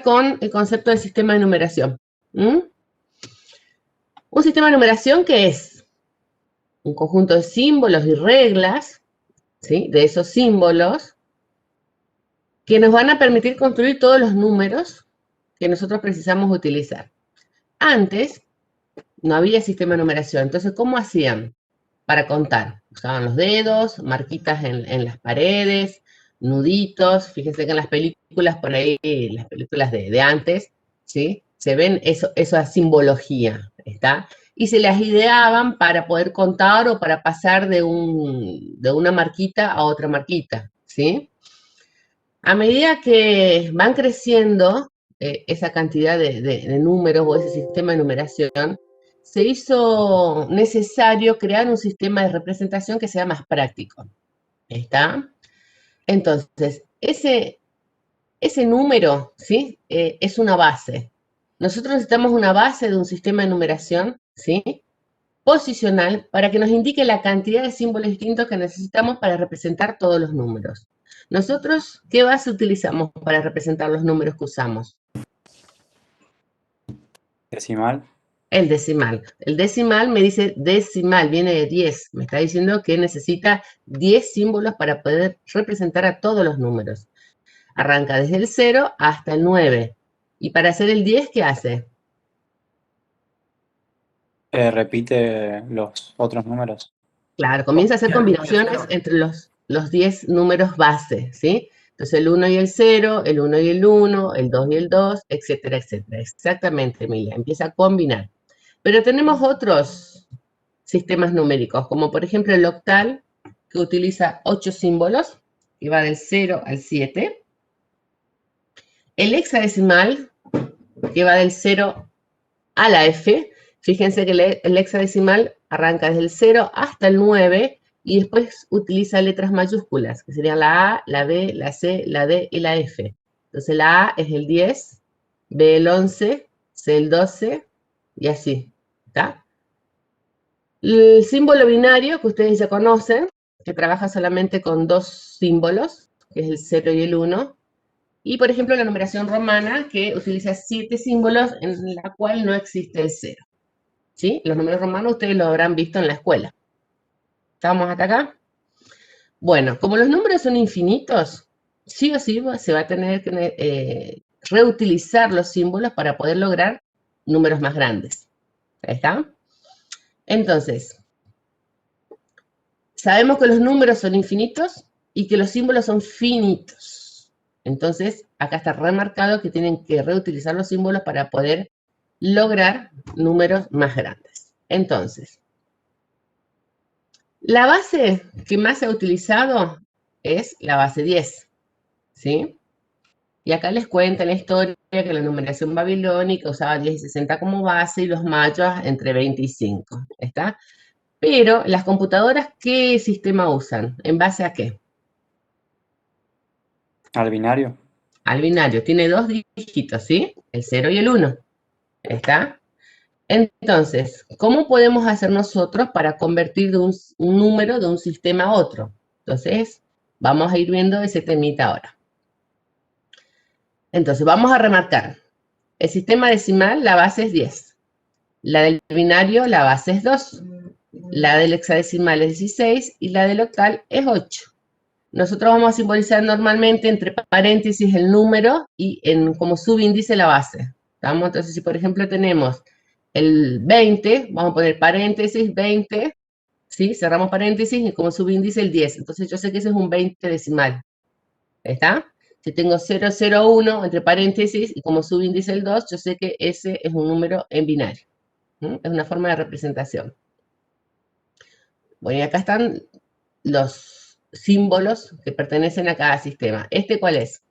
con el concepto del sistema de numeración. Un sistema de numeración que es un conjunto de símbolos y reglas, ¿sí?, de esos símbolos que nos van a permitir construir todos los números que nosotros precisamos utilizar. Antes no había sistema de numeración, entonces ¿cómo hacían para contar? Usaban los dedos, marquitas en las paredes, nuditos. Fíjense que en las películas, por ahí, las películas de antes, ¿sí?, se ven esa simbología, ¿está? Y se las ideaban para poder contar o para pasar de una marquita a otra marquita, ¿sí? A medida que van creciendo esa cantidad de números o ese sistema de numeración, se hizo necesario crear un sistema de representación que sea más práctico. ¿Está? Entonces, ese número, ¿sí?, es una base. Nosotros necesitamos una base de un sistema de numeración, ¿sí?, posicional, para que nos indique la cantidad de símbolos distintos que necesitamos para representar todos los números. Nosotros, ¿qué base utilizamos para representar los números que usamos? Decimal. El decimal. El decimal me dice decimal, viene de 10. Me está diciendo que necesita 10 símbolos para poder representar a todos los números. Arranca desde el 0 hasta el 9. Y para hacer el 10, ¿qué hace? Repite los otros números. Claro, comienza a hacer combinaciones entre los 10 números base, ¿sí? Entonces el 1 y el 0, el 1 y el 1, el 2 y el 2, etcétera, etcétera. Exactamente, Emilia, empieza a combinar. Pero tenemos otros sistemas numéricos, como por ejemplo el octal, que utiliza 8 símbolos, que va del 0 al 7. El hexadecimal, que va del 0 a la F. Fíjense que el hexadecimal arranca desde el 0 hasta el 9 y después utiliza letras mayúsculas, que serían la A, la B, la C, la D y la F. Entonces la A es el 10, B el 11, C el 12 y así, ¿está? El símbolo binario, que ustedes ya conocen, que trabaja solamente con 2 símbolos, que es el 0 y el 1. Y, por ejemplo, la numeración romana, que utiliza 7 símbolos, en la cual no existe el 0. ¿Sí? Los números romanos ustedes lo habrán visto en la escuela. ¿Estamos hasta acá? Bueno, como los números son infinitos, sí o sí se va a tener que reutilizar los símbolos para poder lograr números más grandes. ¿Ahí está? Entonces, sabemos que los números son infinitos y que los símbolos son finitos. Entonces, acá está remarcado que tienen que reutilizar los símbolos para poder lograr números más grandes. Entonces, la base que más se ha utilizado es la base 10, ¿sí? Y acá les cuenta la historia que la numeración babilónica usaba 10 y 60 como base y los mayas entre 25, ¿está? Pero las computadoras, ¿qué sistema usan? ¿En base a qué? Al binario. Al binario. Tiene 2 dígitos, ¿sí? El 0 y el 1, ¿está? Entonces, ¿cómo podemos hacer nosotros para convertir de un número de un sistema a otro? Entonces, vamos a ir viendo ese temita ahora. Entonces, vamos a remarcar. El sistema decimal, la base es 10. La del binario, la base es 2. La del hexadecimal es 16 y la del octal es 8. Nosotros vamos a simbolizar normalmente entre paréntesis el número y como subíndice la base. ¿Estamos? Entonces, si por ejemplo tenemos el 20, vamos a poner paréntesis 20, ¿sí? Cerramos paréntesis y como subíndice el 10. Entonces yo sé que ese es un 20 decimal. ¿Está? Si tengo 001 entre paréntesis y como subíndice el 2, yo sé que ese es un número en binario. Es una forma de representación. Bueno, y acá están los símbolos que pertenecen a cada sistema. ¿Este cuál es?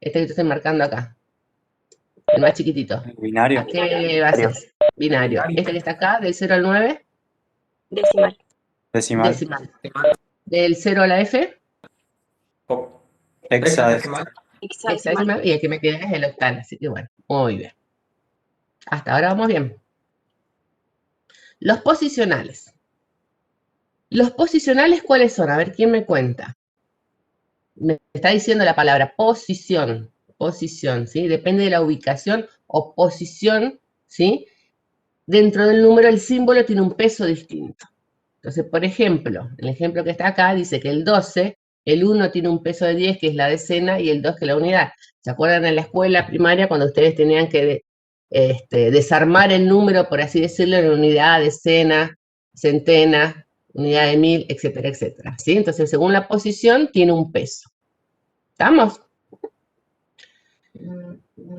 Este que yo estoy marcando acá. El más chiquitito. El binario. ¿A qué base es? Binario. Este que está acá, del 0 al 9. Decimal. Decimal. Decimal. Del 0 a la F. Hexadecimal. Hexadecimal. Y el que me queda es el octal. Así que bueno, muy bien. Hasta ahora vamos bien. Los posicionales. ¿Los posicionales cuáles son? A ver, ¿quién me cuenta? Me está diciendo la palabra posición. posición, ¿sí? Depende de la ubicación o posición, ¿sí? Dentro del número el símbolo tiene un peso distinto. Entonces, por ejemplo, el ejemplo que está acá dice que el 12, el 1 tiene un peso de 10, que es la decena, y el 2 que es la unidad. ¿Se acuerdan en la escuela primaria cuando ustedes tenían que desarmar el número, por así decirlo, en unidad, decena, centena, unidad de mil, etcétera, etcétera? ¿Sí? Entonces, según la posición, tiene un peso. ¿Estamos?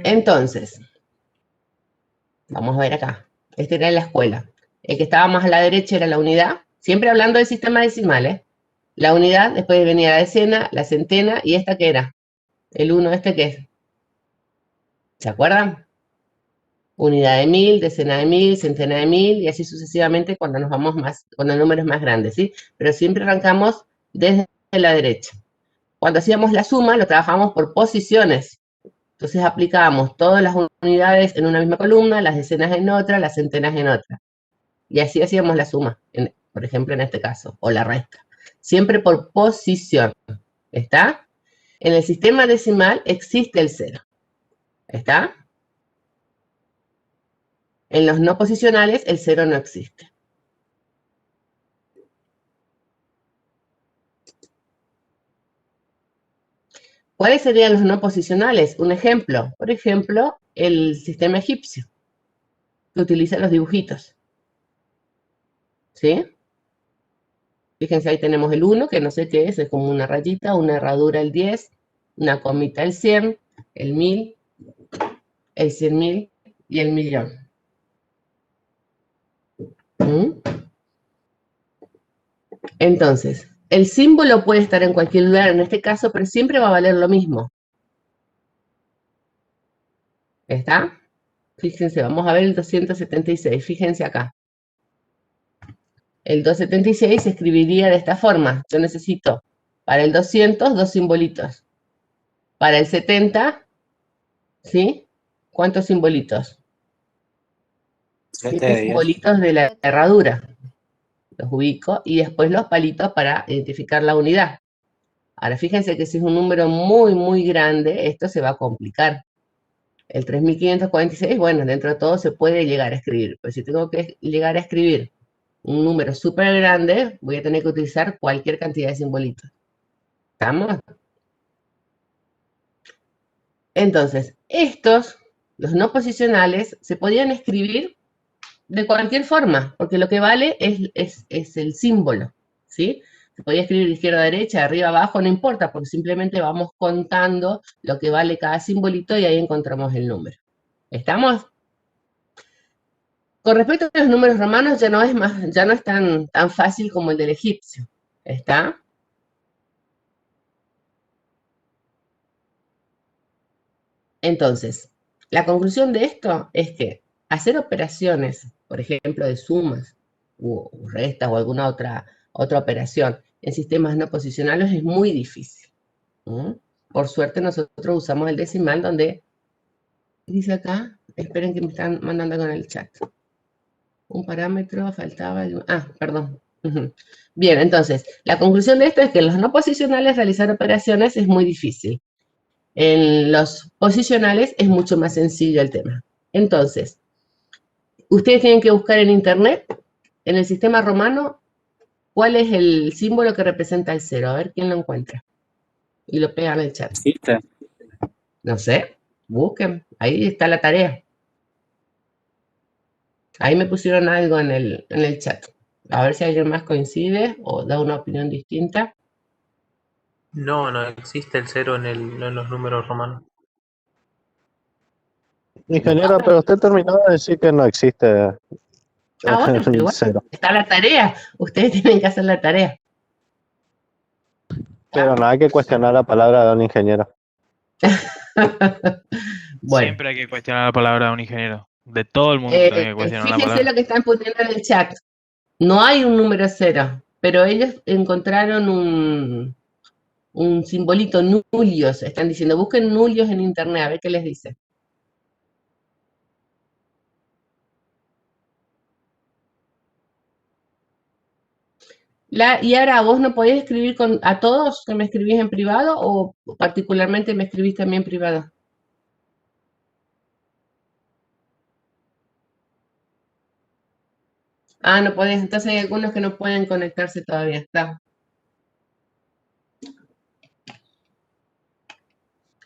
Entonces, vamos a ver acá. Este era en la escuela. El que estaba más a la derecha era la unidad, siempre hablando del sistema decimal, ¿eh? La unidad, después venía la decena, la centena, y esta que era, el 1, ¿este qué es? ¿Se acuerdan? Unidad de mil, decena de mil, centena de mil, y así sucesivamente cuando nos vamos más, cuando el número es más grande, ¿sí? Pero siempre arrancamos desde la derecha. Cuando hacíamos la suma, lo trabajamos por posiciones. Entonces aplicábamos todas las unidades en una misma columna, las decenas en otra, las centenas en otra. Y así hacíamos la suma, por ejemplo, en este caso, o la resta. Siempre por posición. ¿Está? En el sistema decimal existe el 0. ¿Está? En los no posicionales el 0 no existe. ¿Cuáles serían los no posicionales? Un ejemplo. Por ejemplo, el sistema egipcio, que utiliza los dibujitos. ¿Sí? Fíjense, ahí tenemos el 1, que no sé qué es como una rayita, una herradura el 10, una comita el 100, el 1000, el 100.000 y el millón. ¿Mm? Entonces, el símbolo puede estar en cualquier lugar en este caso, pero siempre va a valer lo mismo. ¿Está? Fíjense, vamos a ver el 276, fíjense acá. El 276 se escribiría de esta forma. Yo necesito para el 200 dos simbolitos. Para el 70, ¿sí? ¿Cuántos simbolitos? 7 7 de 10. simbolitos de la herradura. Los ubico y después los palitos para identificar la unidad. Ahora fíjense que si es un número muy, muy grande, esto se va a complicar. El 3546, bueno, dentro de todo se puede llegar a escribir, pero si tengo que llegar a escribir un número súper grande, voy a tener que utilizar cualquier cantidad de simbolitos. ¿Estamos? Entonces, estos, los no posicionales, se podían escribir de cualquier forma, porque lo que vale es el símbolo, ¿sí? Se podía escribir de izquierda a derecha, de arriba a abajo, no importa, porque simplemente vamos contando lo que vale cada simbolito y ahí encontramos el número. ¿Estamos? Con respecto a los números romanos, ya no es tan fácil como el del egipcio. ¿Está? Entonces, la conclusión de esto es que hacer operaciones, por ejemplo, de sumas, o restas o alguna otra operación en sistemas no posicionales es muy difícil. Por suerte nosotros usamos el decimal donde, dice acá, esperen que me están mandando con el chat. Un parámetro, faltaba, perdón. Bien, entonces, la conclusión de esto es que en los no posicionales realizar operaciones es muy difícil. En los posicionales es mucho más sencillo el tema. Entonces, ustedes tienen que buscar en internet, en el sistema romano, cuál es el símbolo que representa el 0. A ver quién lo encuentra. Y lo pegan en el chat. ¿Existe? No sé, busquen. Ahí está la tarea. Ahí me pusieron algo en el chat. A ver si alguien más coincide o da una opinión distinta. No, no existe el 0 en los números romanos. Ingeniero, pero usted terminó de decir que no existe Ahora, pero el igual, 0. está la tarea. Ustedes tienen que hacer la tarea. Pero no hay que cuestionar la palabra de un ingeniero. Bueno, Siempre hay que cuestionar la palabra de un ingeniero. De todo el mundo hay que cuestionar la fíjense palabra. lo que están poniendo en el chat. No hay un número 0, pero ellos encontraron un simbolito, nulios. Están diciendo, busquen nulios en internet, a ver qué les dice. Y ahora, ¿vos no podés escribir a todos que me escribís en privado o particularmente me escribís también en privado? Ah, no podés. Entonces hay algunos que no pueden conectarse todavía. Está.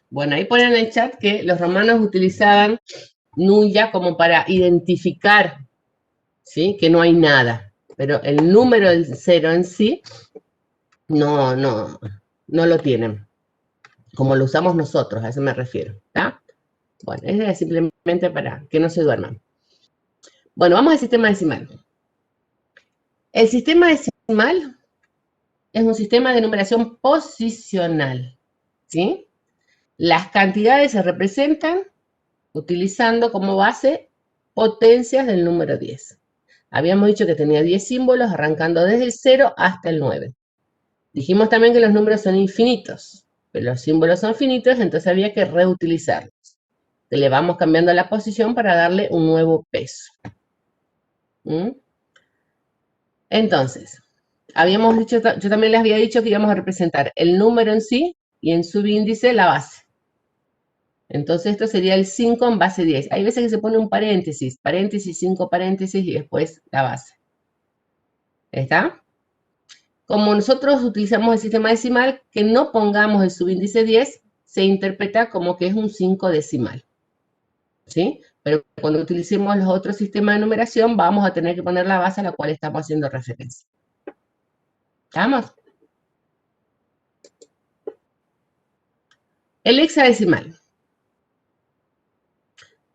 Bueno, ahí ponen en el chat que los romanos utilizaban nulla como para identificar, ¿sí? Que no hay nada. Pero el número del 0 en sí no lo tienen. Como lo usamos nosotros, a eso me refiero. ¿Está? Bueno, es simplemente para que no se duerman. Bueno, vamos al sistema decimal. El sistema decimal es un sistema de numeración posicional, ¿sí? Las cantidades se representan utilizando como base potencias del número 10. Habíamos dicho que tenía 10 símbolos arrancando desde el 0 hasta el 9. Dijimos también que los números son infinitos, pero los símbolos son finitos, entonces había que reutilizarlos. Le vamos cambiando la posición para darle un nuevo peso. ¿Mm? Entonces, habíamos dicho, yo también les había dicho que íbamos a representar el número en sí y en subíndice la base. Entonces esto sería el 5 en base 10. Hay veces que se pone un paréntesis, 5 paréntesis y después la base. ¿Está? Como nosotros utilizamos el sistema decimal, que no pongamos el subíndice 10, se interpreta como que es un 5 decimal. ¿Sí? Pero cuando utilicemos los otros sistemas de numeración, vamos a tener que poner la base a la cual estamos haciendo referencia. ¿Estamos? El hexadecimal.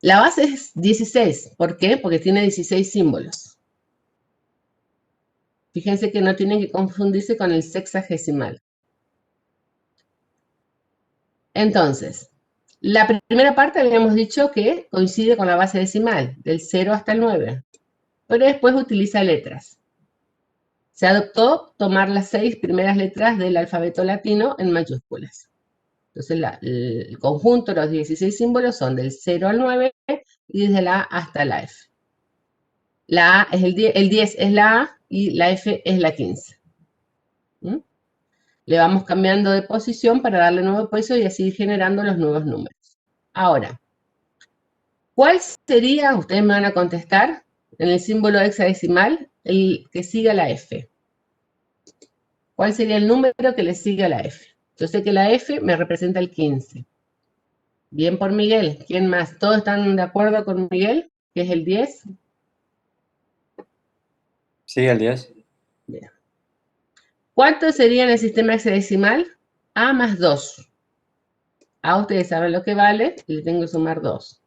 La base es 16. ¿Por qué? Porque tiene 16 símbolos. Fíjense que no tienen que confundirse con el sexagesimal. Entonces, la primera parte habíamos dicho que coincide con la base decimal, del 0 hasta el 9. Pero después utiliza letras. Se adoptó tomar las 6 primeras letras del alfabeto latino en mayúsculas. Entonces, el conjunto de los 16 símbolos son del 0 al 9 y desde la A hasta la F. La A es el 10 es la A y la F es la 15. ¿Mm? Le vamos cambiando de posición para darle nuevo peso y así ir generando los nuevos números. Ahora, ¿cuál sería, ustedes me van a contestar, en el símbolo hexadecimal, el que siga la F? ¿Cuál sería el número que le sigue a la F? Yo sé que la F me representa el 15. Bien por Miguel. ¿Quién más? ¿Todos están de acuerdo con Miguel? ¿Que es el 10? Sí, el 10. Bien. ¿Cuánto sería en el sistema hexadecimal? A más 2. A ustedes saben lo que vale, y le tengo que sumar 2.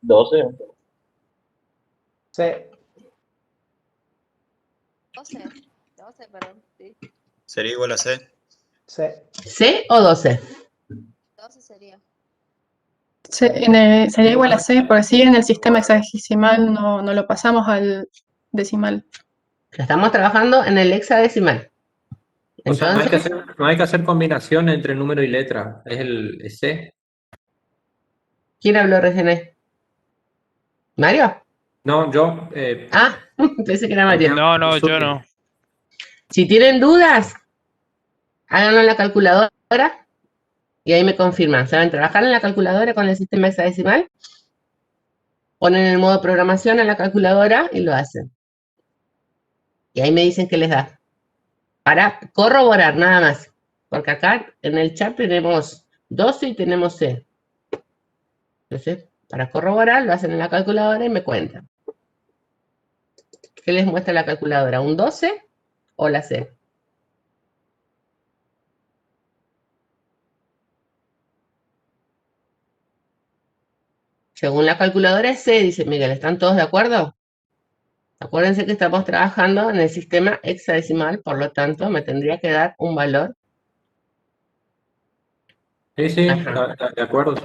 12. C. 12, perdón, sí. Sería igual a C. C. ¿C o 12? 12 sería. Sería igual a C, porque si en el sistema hexadecimal no lo pasamos al decimal. Estamos trabajando en el hexadecimal. O sea, Entonces, no hay que hacer combinación entre número y letra. Es el C. ¿quién habló recién ahí? ¿Mario? No, yo. Ah, pensé que era Mario. No, yo no. Si tienen dudas, háganlo en la calculadora y ahí me confirman. ¿Saben trabajar en la calculadora con el sistema hexadecimal? Ponen el modo programación en la calculadora y lo hacen. Y ahí me dicen qué les da. Para corroborar, nada más. Porque acá en el chat tenemos 12 y tenemos C. Entonces, para corroborar, lo hacen en la calculadora y me cuentan. ¿Qué les muestra la calculadora? ¿Un 12 o la C? Según la calculadora es C, dice Miguel. ¿Están todos de acuerdo? Acuérdense que estamos trabajando en el sistema hexadecimal, por lo tanto, me tendría que dar un valor. Sí, Ajá. de acuerdo.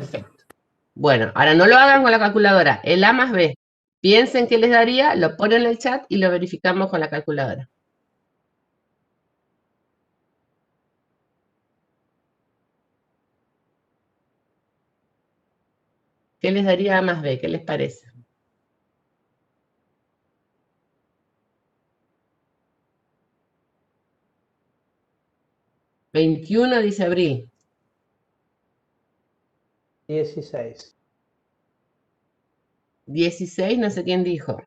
Bueno, ahora no lo hagan con la calculadora. El A más B. Piensen qué les daría, lo ponen en el chat y lo verificamos con la calculadora. ¿Qué les daría A más B? ¿Qué les parece? $21, dice Abril. 16. 16, no sé quién dijo.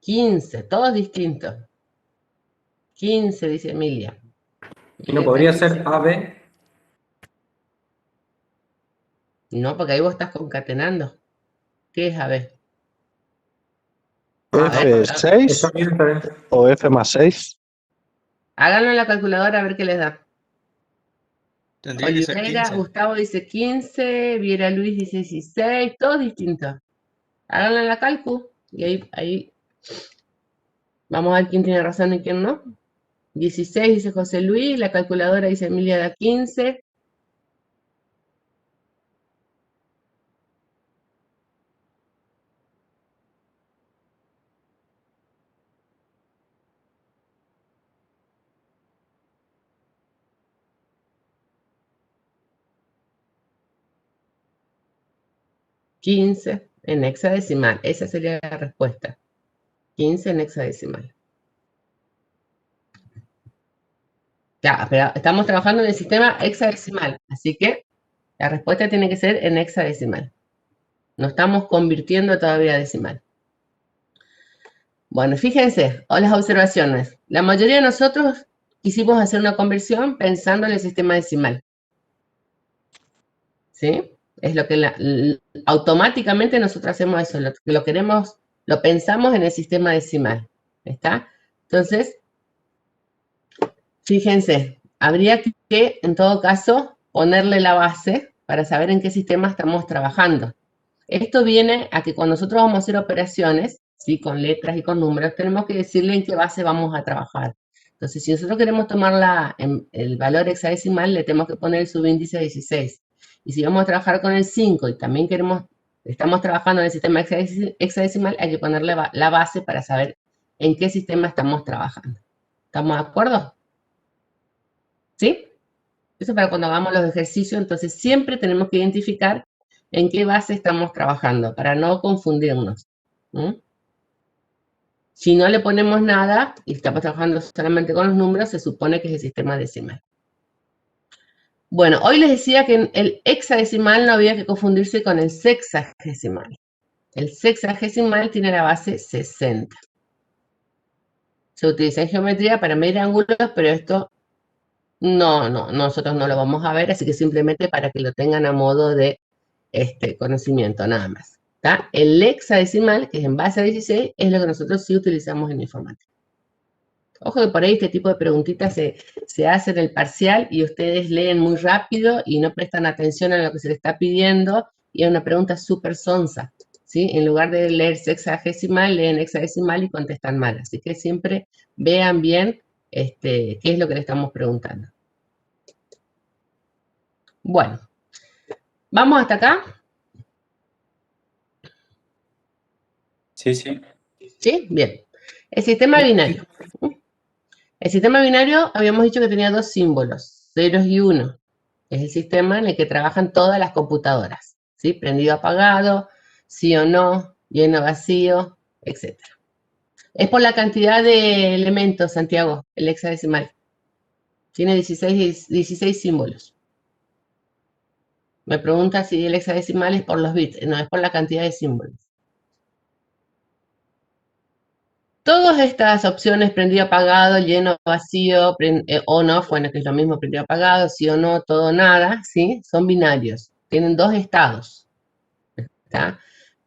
15, todos distintos. 15, dice Emilia. ¿Y no podría ser AB? No, porque ahí vos estás concatenando. ¿Qué es AB? ¿F6 Está bien, está bien. o F más 6? Háganlo en la calculadora a ver qué les da. Tendría que ser Olivera, 15. Gustavo dice 15, Viera Luis dice 16, todos distintos. Háganlo en la calcu y ahí vamos a ver quién tiene razón y quién no. 16 dice José Luis, la calculadora dice Emilia da 15. $15 en hexadecimal. Esa sería la respuesta. 15 en hexadecimal. Ya, pero estamos trabajando en el sistema hexadecimal, así que la respuesta tiene que ser en hexadecimal. No estamos convirtiendo todavía a decimal. Bueno, fíjense, o las observaciones. La mayoría de nosotros quisimos hacer una conversión pensando en el sistema decimal. ¿Sí? Es lo que automáticamente nosotros hacemos eso, lo queremos, lo pensamos en el sistema decimal. ¿Está? Entonces, fíjense, habría que, en todo caso, ponerle la base para saber en qué sistema estamos trabajando. Esto viene a que cuando nosotros vamos a hacer operaciones, ¿sí? Con letras y con números, tenemos que decirle en qué base vamos a trabajar. Entonces, si nosotros queremos tomar el valor hexadecimal, le tenemos que poner el subíndice 16. Y si vamos a trabajar con el 5 y también estamos trabajando en el sistema hexadecimal, hay que ponerle la base para saber en qué sistema estamos trabajando. ¿Estamos de acuerdo? ¿Sí? Eso para cuando hagamos los ejercicios, entonces siempre tenemos que identificar en qué base estamos trabajando, para no confundirnos. Si no le ponemos nada y estamos trabajando solamente con los números, se supone que es el sistema decimal. Bueno, hoy les decía que el hexadecimal no había que confundirse con el sexagesimal. El sexagesimal tiene la base 60. Se utiliza en geometría para medir ángulos, pero esto nosotros no lo vamos a ver, así que simplemente para que lo tengan a modo de conocimiento, nada más. ¿Está? El hexadecimal, que es en base a 16, es lo que nosotros sí utilizamos en informática. Ojo que por ahí este tipo de preguntitas se hacen en el parcial y ustedes leen muy rápido y no prestan atención a lo que se les está pidiendo y es una pregunta súper sonsa, ¿sí? En lugar de leer sexagesimal, leen hexadecimal y contestan mal. Así que siempre vean bien qué es lo que le estamos preguntando. Bueno, ¿vamos hasta acá? Sí, sí. ¿Sí? Bien. El sistema binario. El sistema binario habíamos dicho que tenía dos símbolos, ceros y uno. Es el sistema en el que trabajan todas las computadoras, ¿sí? Prendido, apagado, sí o no, lleno, vacío, etc. Es por la cantidad de elementos, Santiago, el hexadecimal. Tiene 16 símbolos. Me pregunta si el hexadecimal es por los bits. No, es por la cantidad de símbolos. Todas estas opciones, prendido, apagado, lleno, vacío, o no, bueno, que es lo mismo, prendido, apagado, sí o no, todo, nada, ¿sí? Son binarios. Tienen dos estados. ¿Está?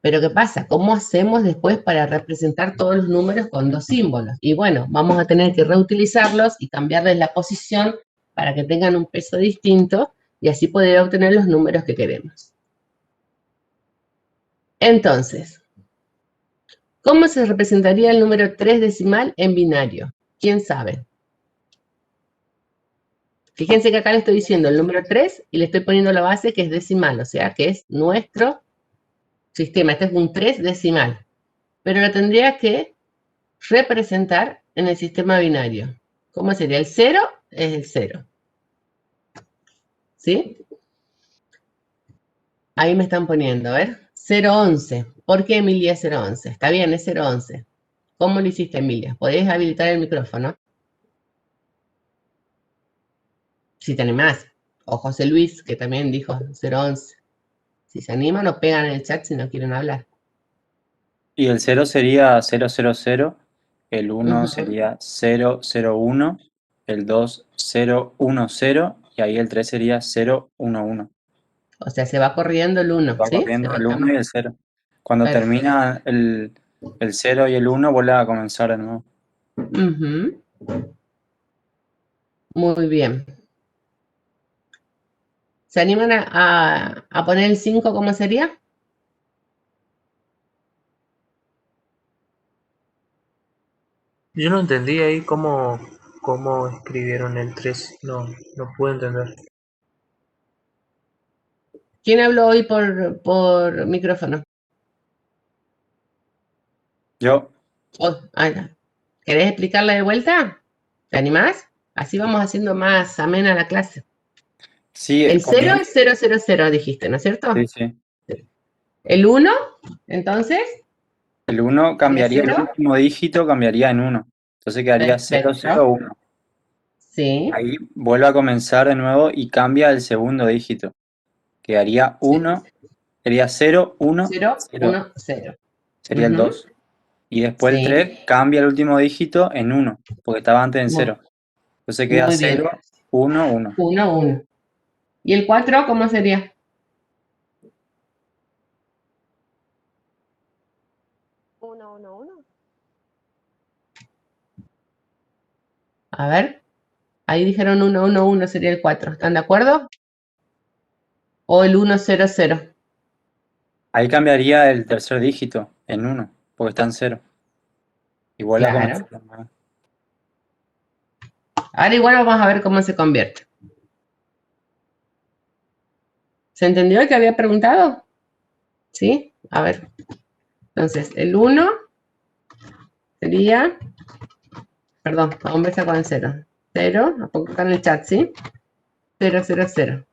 Pero ¿qué pasa? ¿Cómo hacemos después para representar todos los números con dos símbolos? Y bueno, vamos a tener que reutilizarlos y cambiarles la posición para que tengan un peso distinto y así poder obtener los números que queremos. Entonces, ¿cómo se representaría el número 3 decimal en binario? ¿Quién sabe? Fíjense que acá le estoy diciendo el número 3 y le estoy poniendo la base que es decimal, o sea que es nuestro sistema. Este es un 3 decimal. Pero lo tendría que representar en el sistema binario. ¿Cómo sería? El 0 es el 0. ¿Sí? Ahí me están poniendo, a ver. 011. ¿Por qué Emilia 011? Está bien, es 011. ¿Cómo lo hiciste, Emilia? ¿Podés habilitar el micrófono? Si te animás. O José Luis, que también dijo 011. Si se animan o pegan en el chat si no quieren hablar. Y el 0 sería 000, el 1 Ujú. sería 001, el 2 010 y ahí el 3 sería 011. O sea, se va corriendo el 1, Va ¿sí? Se corriendo va el 1 y cambiando. el 0. Cuando Perfecto. termina el 0 y el 1, vuelve a comenzar de nuevo. Ujú. Muy bien. ¿Se animan a poner el 5 cómo sería? Yo no entendí ahí cómo escribieron el 3. No pude entender. ¿Quién habló hoy por micrófono? Yo, No. ¿Querés explicarla de vuelta? ¿Te animás? Así vamos haciendo más amena la clase. sí, El 0 es 000, dijiste, ¿no es cierto? Sí, sí. El 1, entonces, El 1 cambiaría, el 0. último dígito cambiaría en 1. Entonces quedaría Perfecto. 001. Sí. Ahí vuelve a comenzar de nuevo y cambia el segundo dígito. Quedaría 1, sería 0, 1, 0, 0. 1, 0. Sería el 2. Y después el Sí. 3 cambia el último dígito en 1, porque estaba antes en 0. Entonces queda Muy bien. 0, 1, 1. 1, 1. ¿Y el 4 cómo sería? Uno, uno, uno. A ver. Ahí dijeron 1, 1, 1 sería el 4. ¿Están de acuerdo? O el 1, 0, 0. Ahí cambiaría el tercer dígito en 1, porque está en 0. Y vuelve a Claro. comenzar de nuevo. Ahora igual vamos a ver cómo se convierte. ¿Se entendió el que había preguntado? ¿Sí? A ver. Entonces, el 1 sería... Perdón, vamos a empezar con el 0. 0, a poco está en el chat, ¿sí? 0, 0, 0.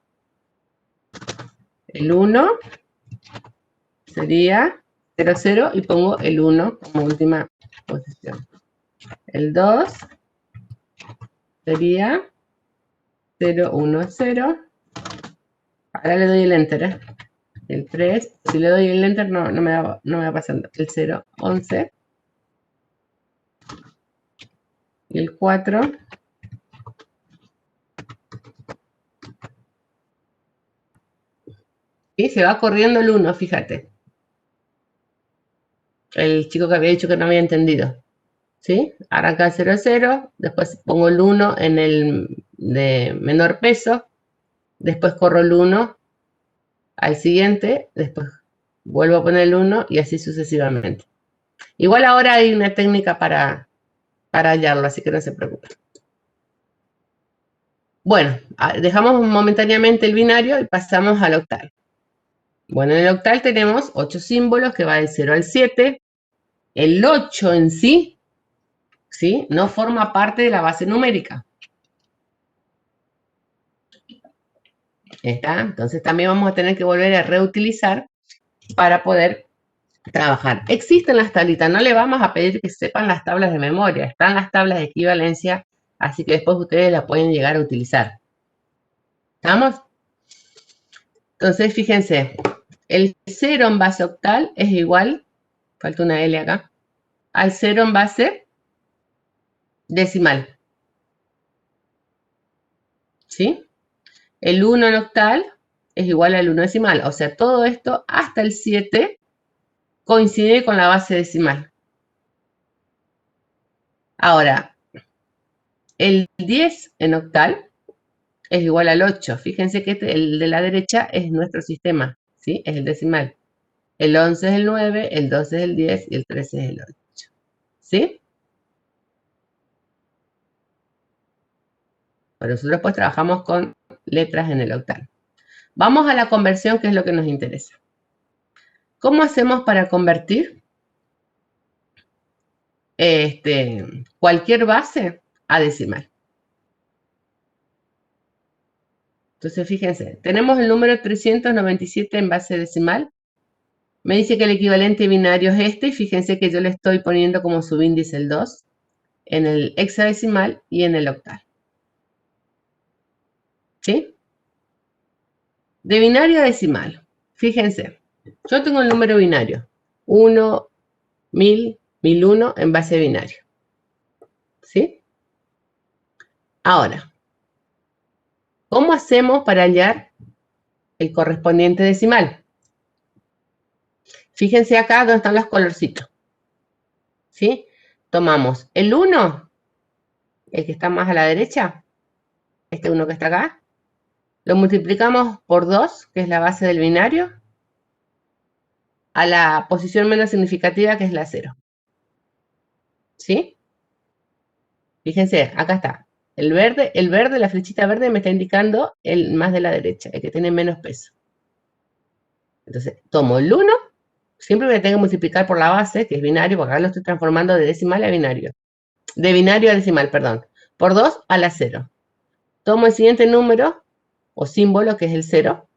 El 1 sería 0, 0 y pongo el 1 como última posición. El 2 sería 0, 1, 0. Ahora le doy el enter, ¿eh? El 3, si le doy el enter no me va pasando. El 0, 11. Y el 4. Y se va corriendo el 1, fíjate. El chico que había dicho que no había entendido. ¿Sí? Arranca 0, 0. Después pongo el 1 en el de menor peso. Después corro el 1 al siguiente. Después vuelvo a poner el 1 y así sucesivamente. Igual ahora hay una técnica para hallarlo, así que no se preocupen. Bueno, dejamos momentáneamente el binario y pasamos al octal. Bueno, en el octal tenemos 8 símbolos que va del 0 al 7. El 8 en sí, ¿sí? No forma parte de la base numérica. ¿Está? Entonces también vamos a tener que volver a reutilizar para poder trabajar. Existen las tablitas, no le vamos a pedir que sepan las tablas de memoria, están las tablas de equivalencia, así que después ustedes las pueden llegar a utilizar. ¿Estamos? Entonces, fíjense, el 0 en base octal es igual, falta una L acá, al 0 en base decimal. ¿Sí? El 1 en octal es igual al 1 decimal, o sea, todo esto hasta el 7 coincide con la base decimal. Ahora, el 10 en octal es igual al 8. Fíjense que el de la derecha es nuestro sistema, ¿sí? Es el decimal. El 11 es el 9, el 12 es el 10 y el 13 es el 8. ¿Sí? Pero nosotros pues trabajamos con letras en el octal. Vamos a la conversión, que es lo que nos interesa. ¿Cómo hacemos para convertir cualquier base a decimal? Entonces, fíjense, tenemos el número 397 en base decimal. Me dice que el equivalente binario es este, y fíjense que yo le estoy poniendo como subíndice el 2 en el hexadecimal y en el octal. ¿Sí? De binario a decimal. Fíjense, yo tengo el número binario. 1, 1000, 1001 en base binario. ¿Sí? Ahora, ¿cómo hacemos para hallar el correspondiente decimal? Fíjense acá donde están los colorcitos. ¿Sí? Tomamos el 1, el que está más a la derecha, este 1 que está acá, lo multiplicamos por 2, que es la base del binario, a la posición menos significativa, que es la 0. ¿Sí? Fíjense, acá está. El verde, la flechita verde me está indicando el más de la derecha, el que tiene menos peso. Entonces, tomo el 1, siempre me tengo que multiplicar por la base, que es binario, porque acá lo estoy transformando de decimal a binario. De binario a decimal, perdón. Por 2 a la 0. Tomo el siguiente número, o símbolo, que es el 0.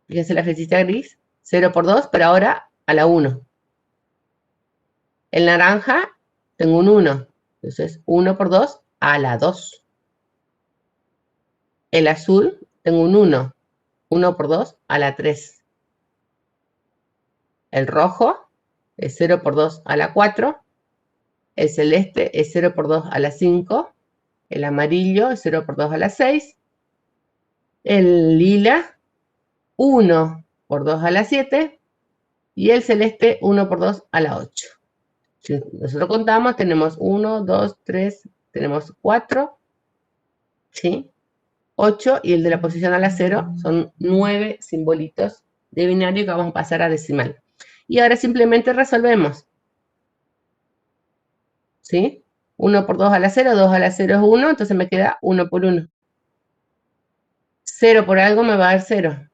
Fíjense la flechita gris. 0 por 2, pero ahora a la 1. El naranja, tengo un 1. Entonces, 1 por 2 a la 2. El azul, tengo un 1. 1 por 2 a la 3. El rojo es 0 por 2 a la 4. El celeste es 0 por 2 a la 5. El amarillo es 0 por 2 a la 6. El lila, 1 por 2 a la 7. Y el celeste, 1 por 2 a la 8. Si nosotros contamos, tenemos 1, 2, 3, tenemos 4, ¿sí? 8, y el de la posición a la 0 son 9 simbolitos de binario que vamos a pasar a decimal. Y ahora simplemente resolvemos. ¿Sí? 1 por 2 a la 0, 2 a la 0 es 1, entonces me queda 1 por 1. 0 por algo me va a dar 0.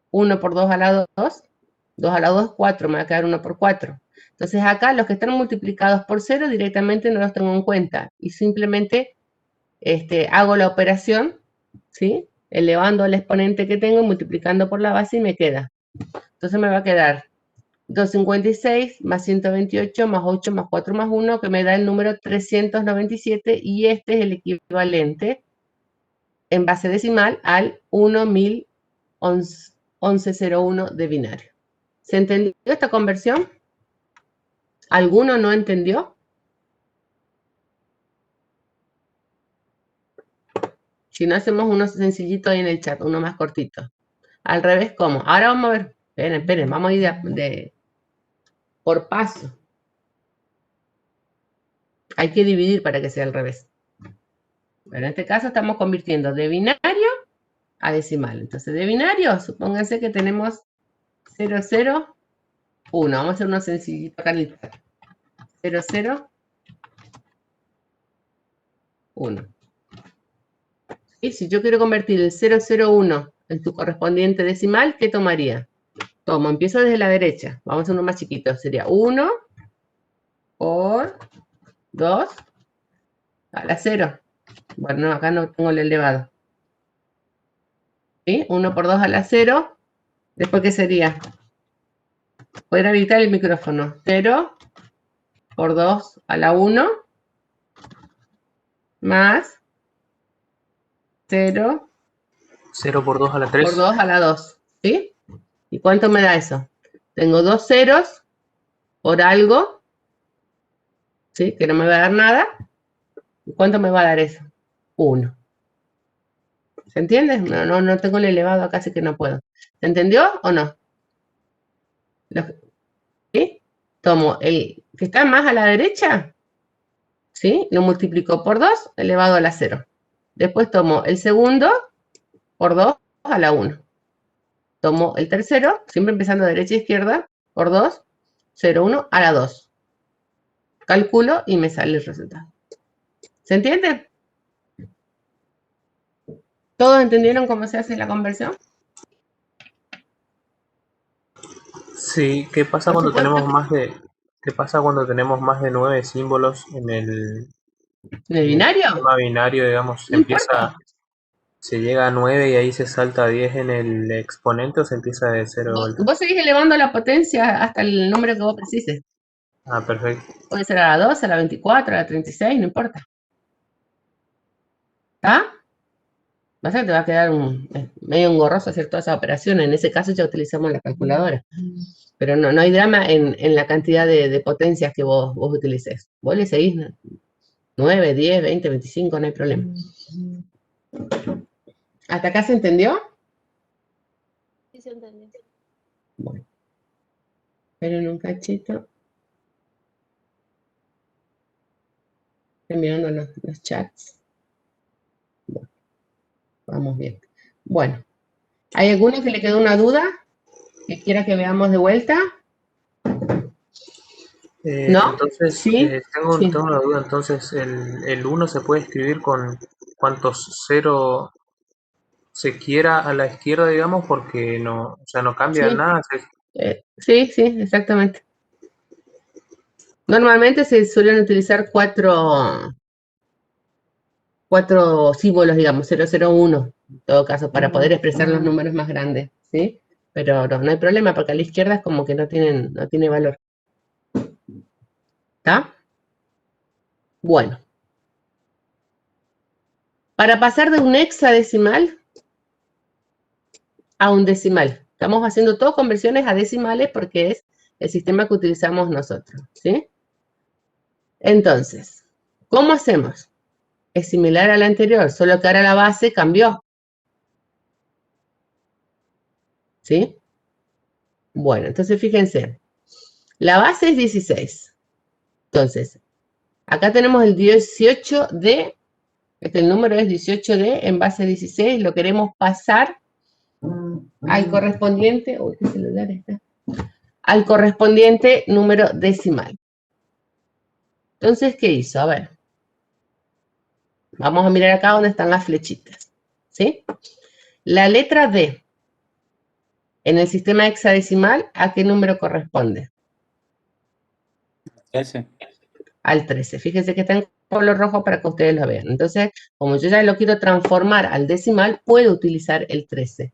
1 por 2 a la 2, 2 a la 2 es 4, me va a quedar 1 por 4. Entonces acá los que están multiplicados por 0 directamente no los tengo en cuenta. Y simplemente hago la operación, ¿sí? Elevando al exponente que tengo, multiplicando por la base y me queda. Entonces me va a quedar 256 más 128 más 8 más 4 más 1, que me da el número 397, y este es el equivalente en base decimal al 101101 de binario. ¿Se entendió esta conversión? ¿Alguno no entendió? Si no, hacemos uno sencillito ahí en el chat, uno más cortito. Al revés, ¿cómo? Ahora vamos a ver. Esperen, vamos a ir por paso. Hay que dividir para que sea al revés. Pero en este caso estamos convirtiendo de binario a decimal. Entonces, de binario, supónganse que tenemos 0, 0, 1. Vamos a hacer uno sencillito acá en el chat. 0, 0, 1. Y si yo quiero convertir el 001 en su correspondiente decimal, ¿qué tomaría? Empiezo desde la derecha. Vamos a hacer uno más chiquito. Sería 1 por 2 a la 0. Bueno, no, acá no tengo el elevado. ¿Sí? 1 por 2 a la 0. Después, ¿qué sería? Poder habilitar el micrófono. 0 por 2 a la 1 más 0 0 por 2 a la 3. por 2 a la 2. ¿Sí? ¿Y cuánto me da eso? Tengo dos ceros por algo, ¿sí? Que no me va a dar nada. ¿Y cuánto me va a dar eso? 1. ¿Se entiende? No tengo el elevado acá, así que no puedo. ¿Se entendió o no? ¿Sí? Tomo el que está más a la derecha, ¿sí? Lo multiplico por 2 elevado a la 0. Después tomo el segundo por 2 a la 1. Tomo el tercero, siempre empezando de derecha a izquierda, por 2, 0, 1 a la 2. Calculo y me sale el resultado. ¿Se entiende? ¿Todos entendieron cómo se hace la conversión? Sí, ¿qué pasa cuando tenemos más de 9 símbolos en el binario? sistema binario, digamos, No importa. se llega a 9 y ahí se salta a 10 en el exponente, o se empieza de 0 de vuelta? Vos seguís elevando la potencia hasta el número que vos precises. Ah, perfecto. Puede ser a la 2, a la 24, a la 36, no importa. ¿Está? Pasa que te va a quedar medio engorroso hacer todas esas operaciones. En ese caso ya utilizamos la calculadora. Pero no hay drama en la cantidad de potencias que vos utilices. Vos le seguís 9, 10, 20, 25, no hay problema. ¿Hasta acá se entendió? Sí, se entendió. Bueno. Esperen un cachito. Estoy mirando los chats. Bueno, vamos bien. Bueno, ¿hay alguno que le quedó una duda? ¿Que quiera que veamos de vuelta? ¿No? Entonces, ¿Sí? tengo Sí. una duda. Entonces, el 1 se puede escribir con cuántos 0 se quiera a la izquierda, digamos, porque no, o sea, no cambia Sí. nada. Sí, exactamente. Normalmente se suelen utilizar cuatro símbolos, digamos, 001, en todo caso, para poder expresar los números más grandes, ¿sí? Pero no hay problema, porque a la izquierda es como que no tiene valor. ¿Está? Bueno. Para pasar de un hexadecimal a un decimal. Estamos haciendo todo conversiones a decimales porque es el sistema que utilizamos nosotros, ¿sí? Entonces, ¿cómo hacemos? Es similar al anterior, solo que ahora la base cambió. ¿Sí? Bueno, entonces fíjense. La base es 16. Entonces, acá tenemos el 18D. El número es 18D en base 16. Lo queremos pasar al correspondiente. Uy, ¿qué celular está? Al correspondiente número decimal. Entonces, ¿qué hizo? A ver. Vamos a mirar acá donde están las flechitas. ¿Sí? La letra D en el sistema hexadecimal, ¿a qué número corresponde? 13. Al 13. Fíjense que está en color rojo para que ustedes lo vean. Entonces, como yo ya lo quiero transformar al decimal, puedo utilizar el 13.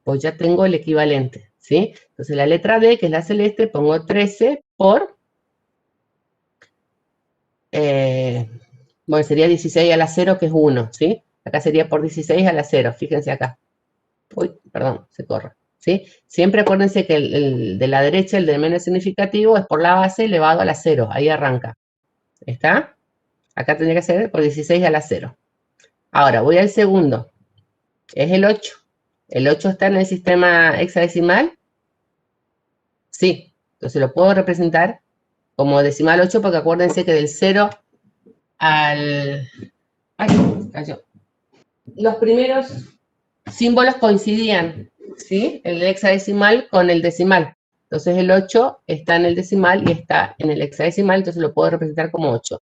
Pues ya tengo el equivalente, ¿sí? Entonces, la letra D, que es la celeste, pongo 13 por... bueno, sería 16 a la 0, que es 1, ¿sí? Acá sería por 16 a la 0. Fíjense acá. Uy, perdón, se corre. ¿Sí? Siempre acuérdense que el de la derecha, el de menos significativo, es por la base elevado a la 0. Ahí arranca. ¿Está? Acá tendría que ser por 16 a la 0. Ahora, voy al segundo. Es el 8. ¿El 8 está en el sistema hexadecimal? Sí. Entonces lo puedo representar como decimal 8 porque acuérdense que del 0 al... ¡Ay! Cayó. Los primeros símbolos coincidían, ¿sí? El hexadecimal con el decimal. Entonces el 8 está en el decimal y está en el hexadecimal, entonces lo puedo representar como 8.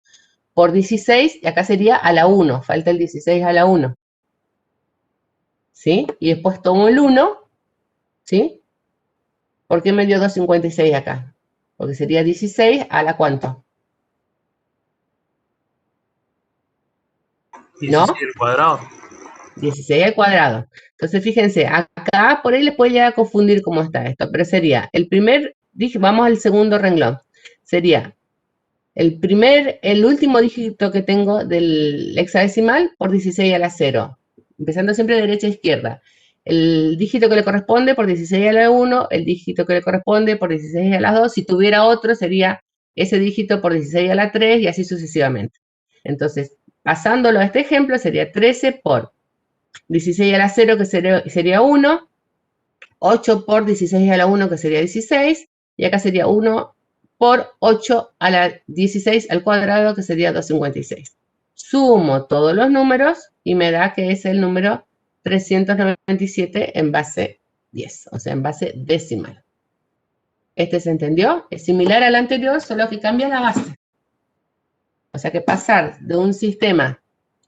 Por 16, y acá sería a la 1, falta el 16 a la 1. ¿Sí? Y después tomo el 1, ¿sí? ¿Por qué me dio 256 acá? Porque sería 16 a la ¿cuánto? 16 ¿No? al cuadrado. 16 al cuadrado. Entonces, fíjense, acá por ahí les puede llegar a confundir cómo está esto, pero sería el primer, vamos al segundo renglón. Sería el último dígito que tengo del hexadecimal por 16 a la 0. Empezando siempre de derecha a izquierda. El dígito que le corresponde por 16 a la 1, el dígito que le corresponde por 16 a la 2. Si tuviera otro, sería ese dígito por 16 a la 3 y así sucesivamente. Entonces, pasándolo a este ejemplo, sería 13 por 16 a la 0, que sería 1, 8 por 16 a la 1, que sería 16, y acá sería 1 por 8 a la 16 al cuadrado, que sería 256. Sumo todos los números y me da que es el número 397 en base 10, o sea, en base decimal. ¿Este se entendió? Es similar al anterior, solo que cambia la base. O sea que pasar de un sistema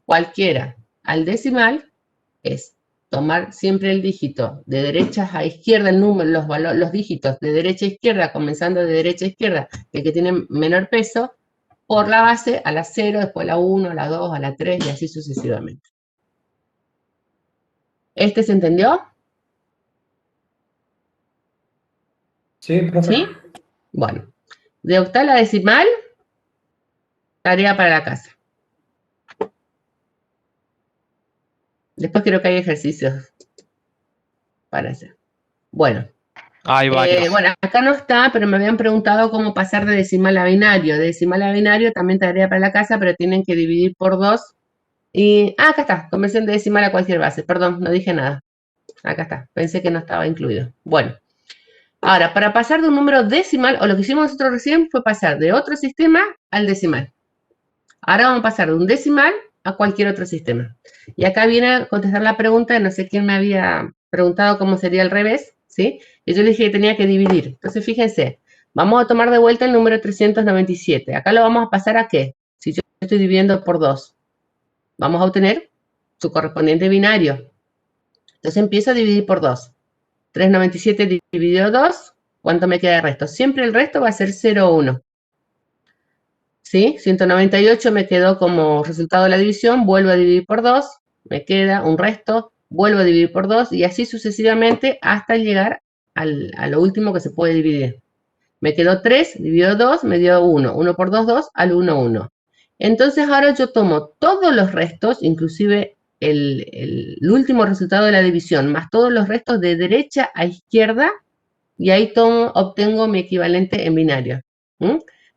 cualquiera al decimal es tomar siempre el dígito de derecha a izquierda, el número, los dígitos de derecha a izquierda, comenzando de derecha a izquierda, el que tiene menor peso, por la base a la 0, después a la 1, a la 2, a la 3 y así sucesivamente. ¿Este se entendió? Sí, profe. ¿Sí? Bueno, de octal a decimal, tarea para la casa. Después creo que hay ejercicios para hacer. Bueno. Hay varios. Bueno, acá no está, pero me habían preguntado cómo pasar de decimal a binario. De decimal a binario también tarea para la casa, pero tienen que dividir por 2. Y, acá está, conversión de decimal a cualquier base. Perdón, no dije nada. Acá está, pensé que no estaba incluido. Bueno, ahora, para pasar de un número decimal, o lo que hicimos nosotros recién fue pasar de otro sistema al decimal. Ahora vamos a pasar de un decimal a cualquier otro sistema. Y acá viene a contestar la pregunta, no sé quién me había preguntado cómo sería al revés, ¿sí? Y yo le dije que tenía que dividir. Entonces, fíjense, vamos a tomar de vuelta el número 397. Acá lo vamos a pasar a ¿qué? Si yo estoy dividiendo por 2, vamos a obtener su correspondiente binario. Entonces empiezo a dividir por 2. 397 dividido 2, ¿cuánto me queda de resto? Siempre el resto va a ser 0,1. ¿Sí? 198 me quedó como resultado de la división, vuelvo a dividir por 2, me queda un resto, vuelvo a dividir por 2 y así sucesivamente hasta llegar a lo último que se puede dividir. Me quedó 3, dividido 2, me dio 1. 1 por 2, 2, al 1, 1. Entonces ahora yo tomo todos los restos, inclusive el último resultado de la división, más todos los restos de derecha a izquierda, y ahí obtengo mi equivalente en binario.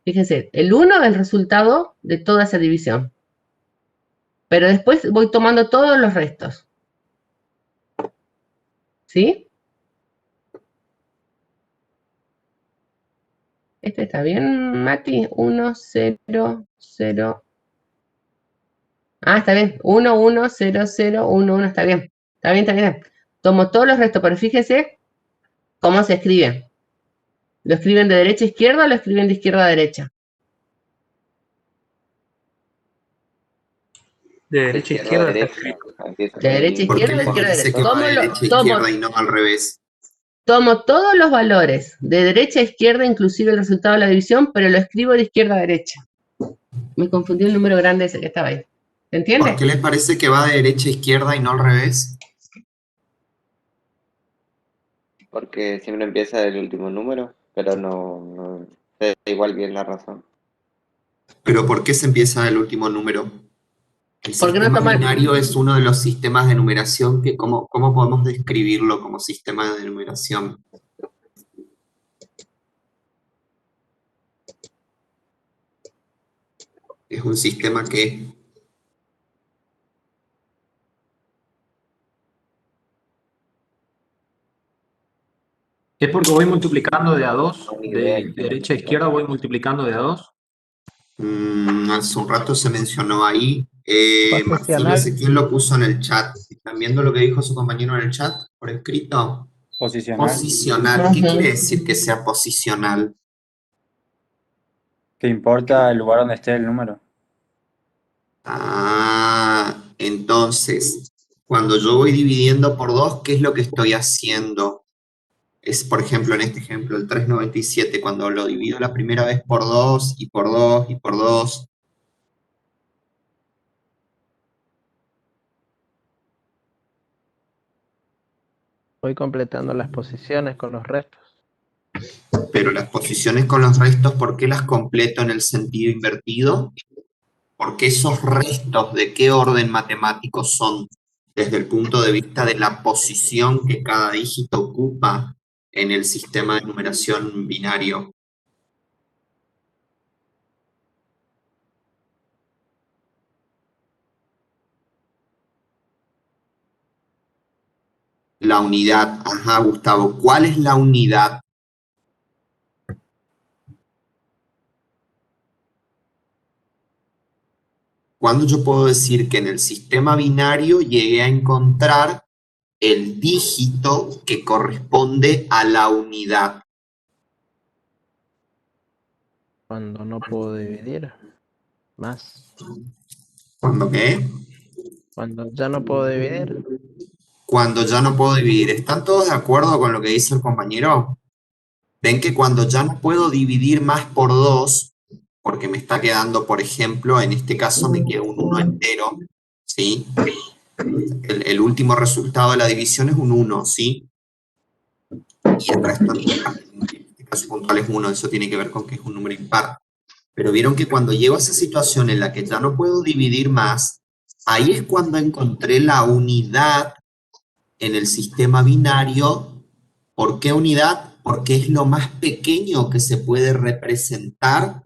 Fíjense, el 1 es el resultado de toda esa división. Pero después voy tomando todos los restos. ¿Sí? Este está bien, Mati. 1, 0, 0. Ah, está bien. 1, 1, 0, 0, 1, 1. Está bien. Está bien, está bien. Tomo todos los restos, pero fíjense cómo se escriben. ¿Lo escriben de derecha a izquierda o lo escriben de izquierda a derecha? De derecha a izquierda está escrito. De derecha a ¿Por izquierda, qué de izquierda a dice derecha. que va de derecha a izquierda y no al revés? Tomo todos los valores de derecha a izquierda, inclusive el resultado de la división, pero lo escribo de izquierda a derecha. Me confundí el número grande ese que estaba ahí. ¿Se entiende? ¿Por qué les parece que va de derecha a izquierda y no al revés? Porque siempre empieza del último número, pero no sé igual bien la razón. ¿Pero por qué se empieza del último número? El ¿Por qué no sistema tomar- binario es uno de los sistemas de numeración que, ¿cómo podemos describirlo como sistema de numeración? Es un sistema que... Es porque voy multiplicando de a 2, Ni idea. de derecha a izquierda voy multiplicando de a 2. hace un rato se mencionó ahí. Marcelo Posicional. Ezequiel lo puso en el chat. ¿Están viendo lo que dijo su compañero en el chat por escrito? Posicional, Posicional. ¿Qué Ujú. quiere decir que sea posicional? que importa el lugar donde esté el número. Entonces, cuando yo voy dividiendo por 2, ¿qué es lo que estoy haciendo? Es, por ejemplo, en este ejemplo, el 397, cuando lo divido la primera vez por 2, y por 2, y por 2. Voy completando las posiciones con los restos. Pero las posiciones con los restos, ¿por qué las completo en el sentido invertido? Porque esos restos, ¿de qué orden matemático son? Desde el punto de vista de la posición que cada dígito ocupa en el sistema de numeración binario. La unidad. Ajá, Gustavo. ¿Cuál es la unidad? ¿Cuándo yo puedo decir que en el sistema binario llegué a encontrar el dígito que corresponde a la unidad? Cuando no puedo dividir más. ¿Cuándo qué? Cuando ya no puedo dividir. Cuando ya no puedo dividir. ¿Están todos de acuerdo con lo que dice el compañero? Ven que cuando ya no puedo dividir más por 2, porque me está quedando, por ejemplo, en este caso me queda un 1 entero, ¿sí? El último resultado de la división es un 1, ¿sí? Y el resto, en este caso puntual, es 1, eso tiene que ver con que es un número impar. Pero vieron que cuando llego a esa situación en la que ya no puedo dividir más, Ahí es cuando encontré la unidad en el sistema binario. ¿Por qué unidad? Porque es lo más pequeño que se puede representar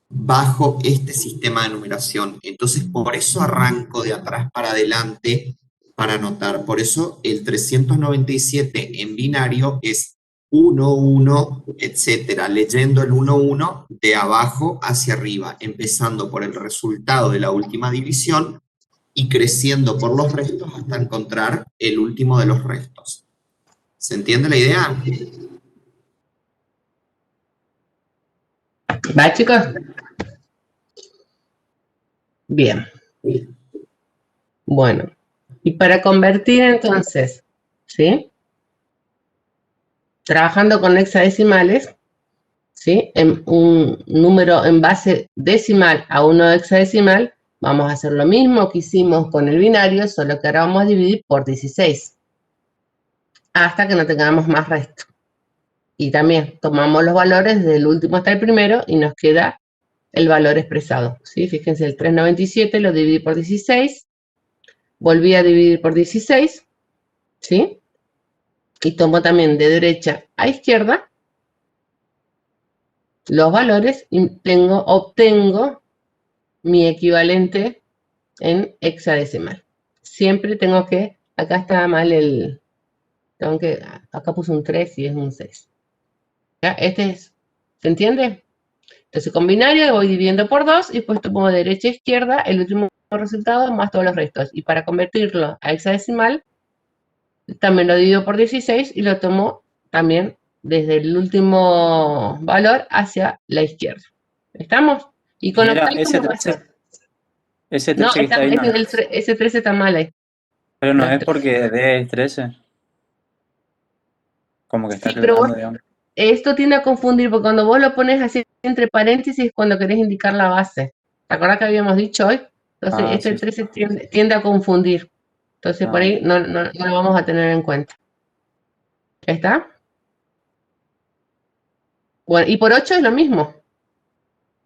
bajo este sistema de numeración. Entonces, por eso arranco de atrás para adelante para anotar. Por eso el 397 en binario es 1, 1, etcétera, leyendo el 1, 1 de abajo hacia arriba, empezando por el resultado de la última división y creciendo por los restos hasta encontrar el último de los restos. ¿Se entiende la idea? ¿Va, chicos? Bien. Bueno, y para convertir entonces, ¿sí? Trabajando con hexadecimales, ¿sí? En un número en base decimal a uno hexadecimal, vamos a hacer lo mismo que hicimos con el binario, solo que ahora vamos a dividir por 16, hasta que no tengamos más resto. Y también tomamos los valores del último hasta el primero y nos queda el valor expresado, ¿sí? Fíjense, el 397 lo dividí por 16, volví a dividir por 16, ¿sí? Y tomo también de derecha a izquierda los valores y obtengo mi equivalente en hexadecimal. Siempre tengo que, acá está mal acá puse un 3 y es un 6. ¿Ya? ¿Se entiende? Entonces con binario voy dividiendo por 2 y después tomo de derecha a izquierda el último resultado más todos los restos. Y para convertirlo a hexadecimal, también lo divido por 16 y lo tomo también desde el último valor hacia la izquierda. ¿Estamos? Y con Mira, octal, ¿cómo va a ser? ese 13 No, que está ahí no es. ese 13 está mal ahí. Pero no No, es porque D es 13. Como que está sí, pero aclarando, digamos. esto tiende a confundir, porque cuando vos lo pones así entre paréntesis es cuando querés indicar la base. ¿Te acordás que habíamos dicho hoy? Entonces, Ah, este sí. 13 tiende a confundir. Entonces, por Ah, ahí no lo vamos a tener en cuenta. ¿Ya está? Bueno, y por 8 es lo mismo.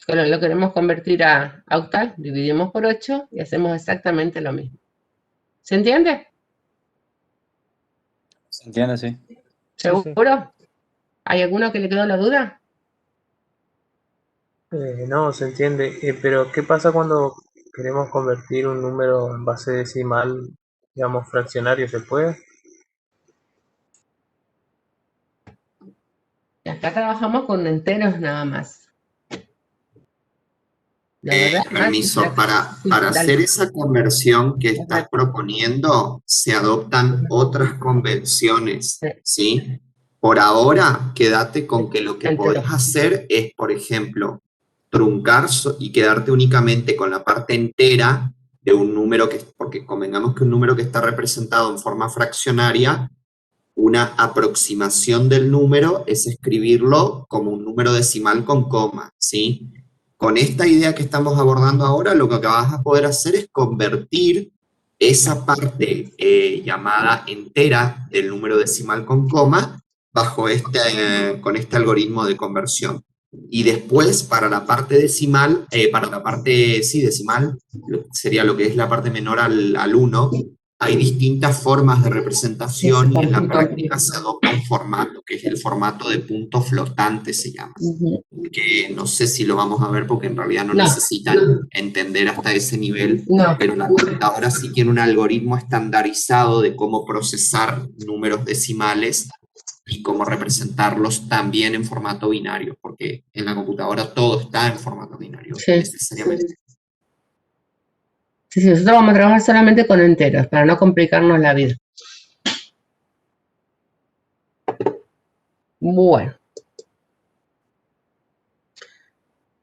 Lo queremos convertir a octal, dividimos por 8 y hacemos exactamente lo mismo. ¿Se entiende? ¿se entiende? Sí. ¿Seguro? ¿Hay alguno que le quedó la duda? No, se entiende. Pero ¿qué pasa cuando queremos convertir un número en base decimal, digamos, fraccionario? ¿Se puede? Y acá trabajamos con enteros nada más. La verdad, Permiso, para dale. hacer esa conversión que estás proponiendo, se adoptan otras convenciones, ¿sí? Por ahora, quédate con que lo que Entero. podés hacer es, por ejemplo, truncar y quedarte únicamente con la parte entera de un número porque convengamos que un número que está representado en forma fraccionaria, una aproximación del número es escribirlo como un número decimal con coma, ¿sí? Con esta idea que estamos abordando ahora, lo que vas a poder hacer es convertir esa parte llamada entera del número decimal con coma con este algoritmo de conversión. Y después, para la parte decimal, decimal, sería lo que es la parte menor al 1, hay distintas formas de representación y en la práctica se adopta un formato, que es el formato de punto flotante, se llama. Que no sé si lo vamos a ver porque en realidad no necesitan entender hasta ese nivel, pero la computadora sí tiene un algoritmo estandarizado de cómo procesar números decimales y cómo representarlos también en formato binario, porque en la computadora todo está en formato binario, necesariamente. Sí, nosotros vamos a trabajar solamente con enteros, para no complicarnos la vida. Bueno.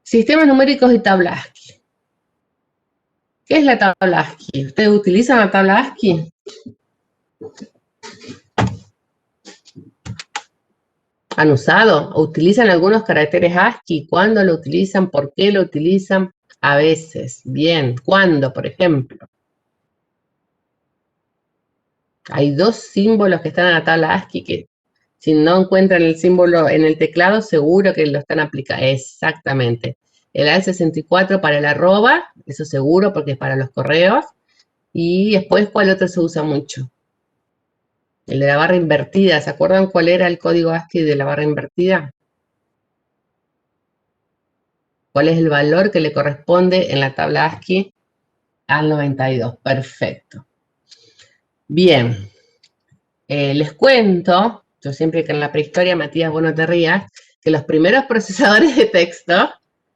Sistemas numéricos y tabla ASCII. ¿Qué es la tabla ASCII? ¿Ustedes utilizan la tabla ASCII? ¿Han usado o utilizan algunos caracteres ASCII? ¿Cuándo lo utilizan? ¿Por qué lo utilizan? A veces. Bien. ¿Cuándo, por ejemplo? Hay dos símbolos que están en la tabla ASCII que si no encuentran el símbolo en el teclado, seguro que lo están aplicando. Exactamente. el AL64 para el arroba, eso seguro porque es para los correos. Y después, ¿cuál otro se usa mucho? El de la barra invertida. ¿Se acuerdan cuál era el código ASCII de la barra invertida? ¿Cuál es el valor que le corresponde en la tabla ASCII al 92? Perfecto. Bien. Les cuento, yo siempre que en la prehistoria, Matías, vos no te rías, que los primeros procesadores de texto,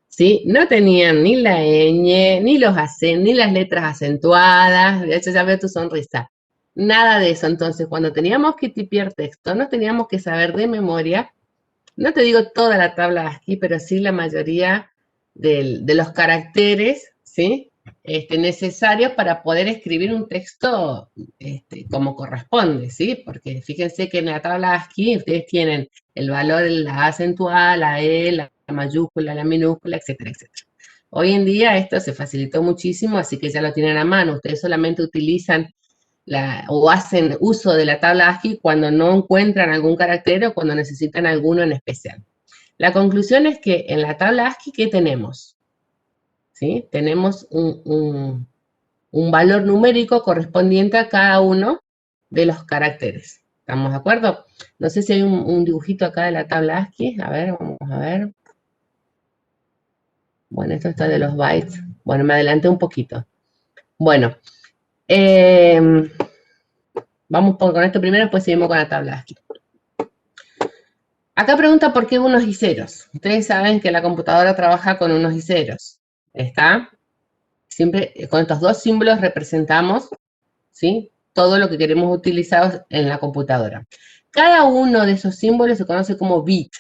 ¿sí? No tenían ni la ñ, ni los ni las letras acentuadas. De hecho, ya veo tu sonrisa. Nada de eso. Entonces, cuando teníamos que tipear texto, no teníamos que saber de memoria, no te digo toda la tabla ASCII, pero sí la mayoría de los caracteres, ¿sí? Necesarios para poder escribir un texto como corresponde, ¿sí? Porque fíjense que en la tabla ASCII ustedes tienen el valor de la acentuada, la E, la mayúscula, la minúscula, etcétera, etcétera. Hoy en día esto se facilitó muchísimo, así que ya lo tienen a mano. Ustedes solamente utilizan o hacen uso de la tabla ASCII cuando no encuentran algún carácter o cuando necesitan alguno en especial. La conclusión es que en la tabla ASCII, ¿qué tenemos? ¿Sí? Tenemos un valor numérico correspondiente a cada uno de los caracteres. ¿Estamos de acuerdo? No sé si hay un dibujito acá de la tabla ASCII. A ver, vamos a ver. Bueno, esto está de los bytes. Bueno, me adelanté un poquito. Bueno, vamos con esto primero, después seguimos con la tabla ASCII. Acá pregunta por qué unos y ceros. Ustedes saben que la computadora trabaja con unos y ceros. ¿Está? Siempre con estos dos símbolos representamos, ¿sí?, todo lo que queremos utilizar en la computadora. Cada uno de esos símbolos se conoce como bit.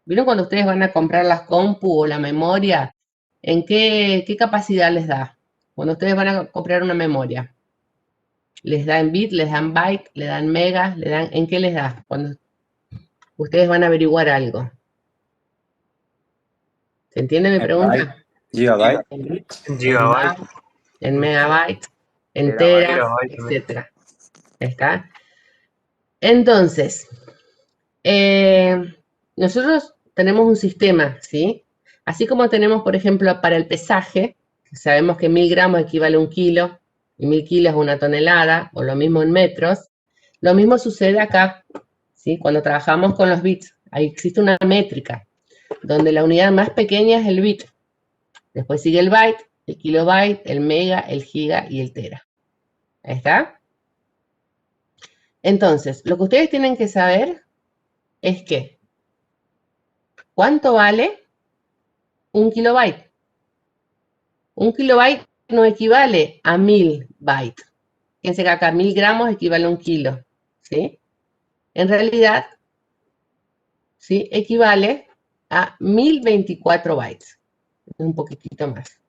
¿Vieron cuando ustedes van a comprar las compu o la memoria? ¿En qué capacidad les da? Cuando ustedes van a comprar una memoria. ¿Les da en bit, les dan byte, les dan mega, les dan, en qué les da? Cuando ustedes van a averiguar algo. ¿Se entiende mi pregunta? Gigabyte. En gigabyte. En megabyte, en Terabyte, teras, terabyte también. etcétera. ¿Está? Entonces, nosotros tenemos un sistema, ¿sí? Así como tenemos, por ejemplo, para el pesaje, sabemos que 1000 gramos equivale a 1 kilo, y 1000 kilos a 1 tonelada, o lo mismo en metros. Lo mismo sucede acá, ¿sí? Cuando trabajamos con los bits, ahí existe una métrica, donde la unidad más pequeña es el bit. Después sigue el byte, el kilobyte, el mega, el giga y el tera. ¿Ahí está? Entonces, lo que ustedes tienen que saber es que ¿cuánto vale 1 kilobyte? 1 kilobyte no equivale a 1000 bytes. Fíjense que acá 1000 gramos equivale a 1 kilo, ¿sí? En realidad, ¿sí?, equivale a 1024 bytes. Un poquitito más.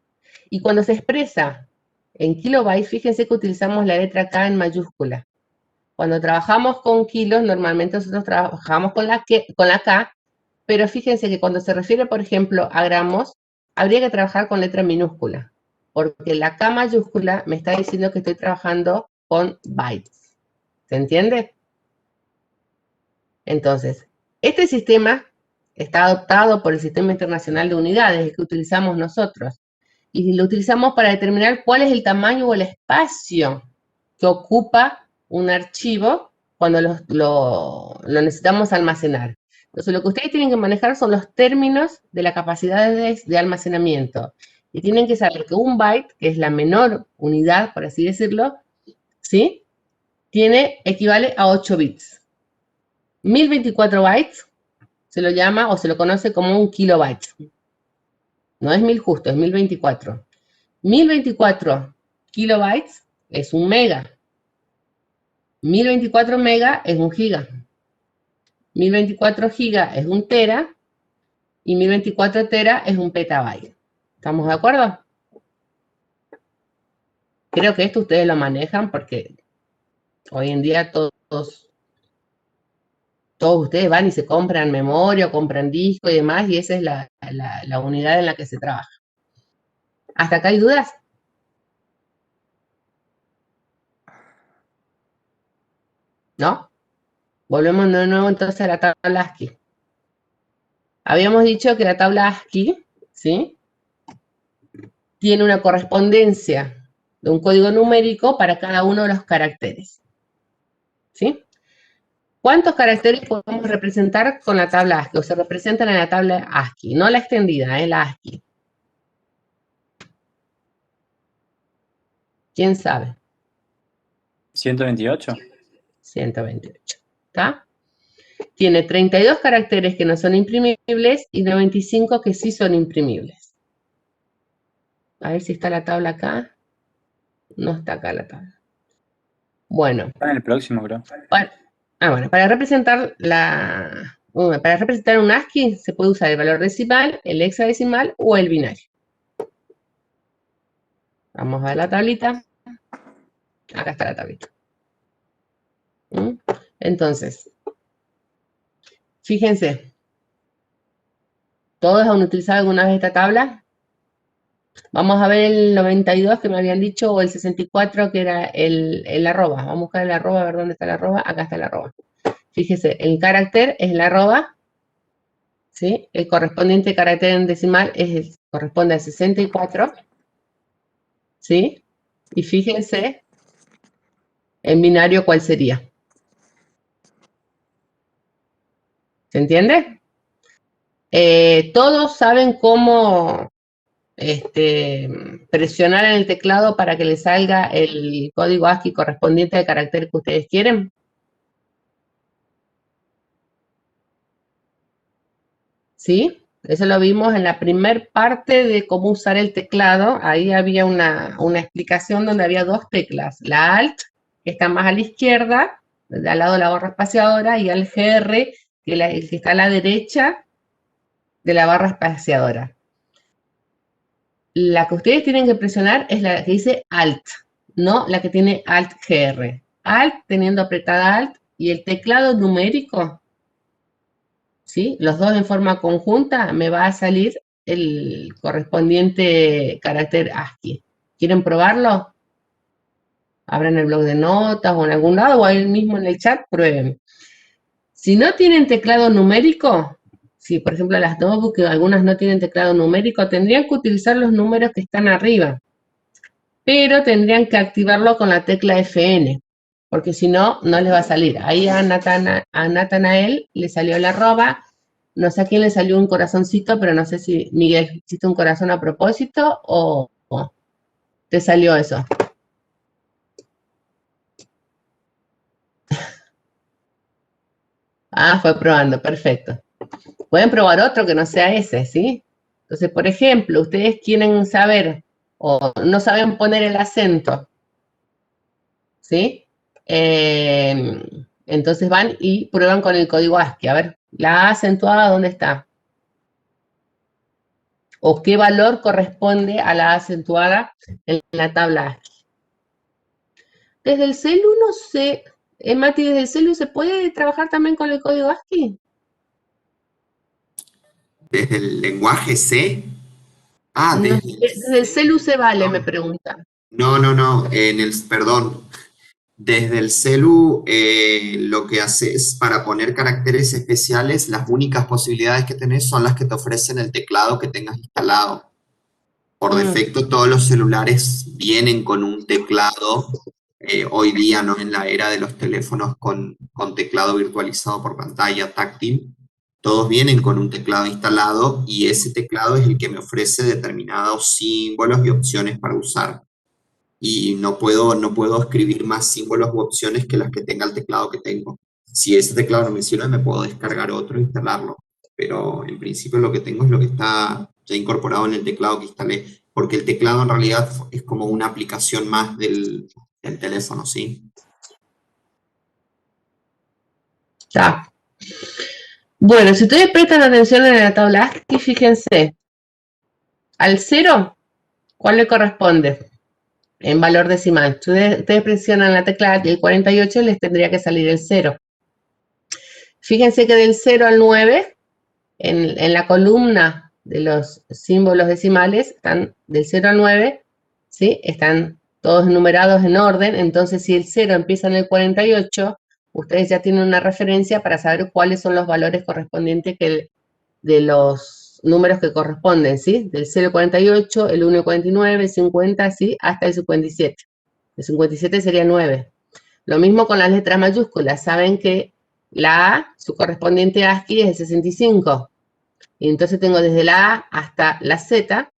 Y cuando se expresa en kilobytes, fíjense que utilizamos la letra K en mayúscula. Cuando trabajamos con kilos, normalmente nosotros trabajamos con la K, pero fíjense que cuando se refiere, por ejemplo, a gramos, habría que trabajar con letra minúscula, porque la K mayúscula me está diciendo que estoy trabajando con bytes. ¿Se entiende? Entonces, este sistema está adoptado por el Sistema Internacional de Unidades, el que utilizamos nosotros, y lo utilizamos para determinar cuál es el tamaño o el espacio que ocupa un archivo cuando lo necesitamos almacenar. Entonces, lo que ustedes tienen que manejar son los términos de la capacidad de almacenamiento. Y tienen que saber que un byte, que es la menor unidad, por así decirlo, ¿sí?, equivale a 8 bits. 1024 bytes se lo llama o se lo conoce como un kilobyte. No es 1000 justo, es 1024. 1024 kilobytes es un mega. 1024 mega es un giga. 1024 giga es un tera. Y 1024 tera es un petabyte. ¿Estamos de acuerdo? Creo que esto ustedes lo manejan porque hoy en día todos ustedes van y se compran memoria o compran disco y demás, y esa es la unidad en la que se trabaja. ¿Hasta acá hay dudas? ¿No? Volvemos de nuevo entonces a la tabla ASCII. Habíamos dicho que la tabla ASCII, ¿sí? Tiene una correspondencia de un código numérico para cada uno de los caracteres, ¿sí? ¿Cuántos caracteres podemos representar con la tabla ASCII? O se representan en la tabla ASCII, no la extendida, la ASCII. ¿Quién sabe? 128. 128, ¿está? Tiene 32 caracteres que no son imprimibles y 95 que sí son imprimibles. A ver si está la tabla acá. No está acá la tabla. Bueno. Está en el próximo, creo. Bueno, para representar un ASCII se puede usar el valor decimal, el hexadecimal o el binario. Vamos a ver la tablita. Acá está la tablita. Entonces, fíjense. ¿Todos han utilizado alguna vez esta tabla? Vamos a ver el 92 que me habían dicho, o el 64 que era el arroba. Vamos a buscar el arroba, a ver dónde está el arroba. Acá está el arroba. Fíjese, el carácter es el arroba, ¿sí? El correspondiente carácter en decimal corresponde a 64, ¿sí? Y fíjense, en binario, ¿cuál sería? ¿Se entiende? Todos saben cómo presionar en el teclado para que les salga el código ASCII correspondiente al carácter que ustedes quieren. ¿Sí? Eso lo vimos en la primer parte de cómo usar el teclado. Ahí había una explicación donde había dos teclas. La Alt, que está más a la izquierda, al lado de la barra espaciadora, y el GR, que está a la derecha de la barra espaciadora. La que ustedes tienen que presionar es la que dice Alt, no la que tiene Alt GR. Alt teniendo apretada Alt y el teclado numérico, ¿sí? Los dos en forma conjunta, me va a salir el correspondiente carácter ASCII. ¿Quieren probarlo? Abran el blog de notas o en algún lado o ahí mismo en el chat, prueben. Si no tienen teclado numérico, si por ejemplo las notebooks, algunas no tienen teclado numérico, tendrían que utilizar los números que están arriba. Pero tendrían que activarlo con la tecla FN, porque si no, no les va a salir. Ahí a Natanael le salió el arroba, no sé a quién le salió un corazoncito, pero no sé si Miguel hiciste un corazón a propósito o te salió eso. Ah, fue probando, perfecto. Pueden probar otro que no sea ese, ¿sí? Entonces, por ejemplo, ustedes quieren saber o no saben poner el acento, ¿sí? Entonces van y prueban con el código ASCII. A ver, la A acentuada, ¿dónde está? ¿O qué valor corresponde a la A acentuada en la tabla ASCII? Desde el celu no sé. Mati, ¿desde el celu se puede trabajar también con el código ASCII? ¿Desde el lenguaje C? Ah, No, desde el celu se vale, me pregunta. No, perdón. Desde el celu lo que haces para poner caracteres especiales, las únicas posibilidades que tenés son las que te ofrecen el teclado que tengas instalado. Por defecto todos los celulares vienen con un teclado, hoy día, ¿no? En la era de los teléfonos con teclado virtualizado por pantalla táctil, todos vienen con un teclado instalado y ese teclado es el que me ofrece determinados símbolos y opciones para usar. Y no puedo escribir más símbolos u opciones que las que tenga el teclado que tengo. Si ese teclado no me sirve, me puedo descargar otro e instalarlo. Pero en principio lo que tengo es lo que está ya incorporado en el teclado que instalé, porque el teclado en realidad es como una aplicación más del teléfono, ¿sí? Ya. Bueno, si ustedes prestan atención en la tabla ASCII, fíjense, al 0, ¿cuál le corresponde? En valor decimal. Si ustedes presionan la tecla del 48, les tendría que salir el 0. Fíjense que del 0 al 9, en la columna de los símbolos decimales, están del 0 al 9, ¿sí? Están todos numerados en orden. Entonces, si el 0 empieza en el 48, ustedes ya tienen una referencia para saber cuáles son los valores correspondientes de los números que corresponden, ¿sí? Del 0,48, el 1,49, el 50, ¿sí? Hasta el 57. El 57 sería 9. Lo mismo con las letras mayúsculas. Saben que la A, su correspondiente ASCII es el 65. Y entonces tengo desde la A hasta la Z.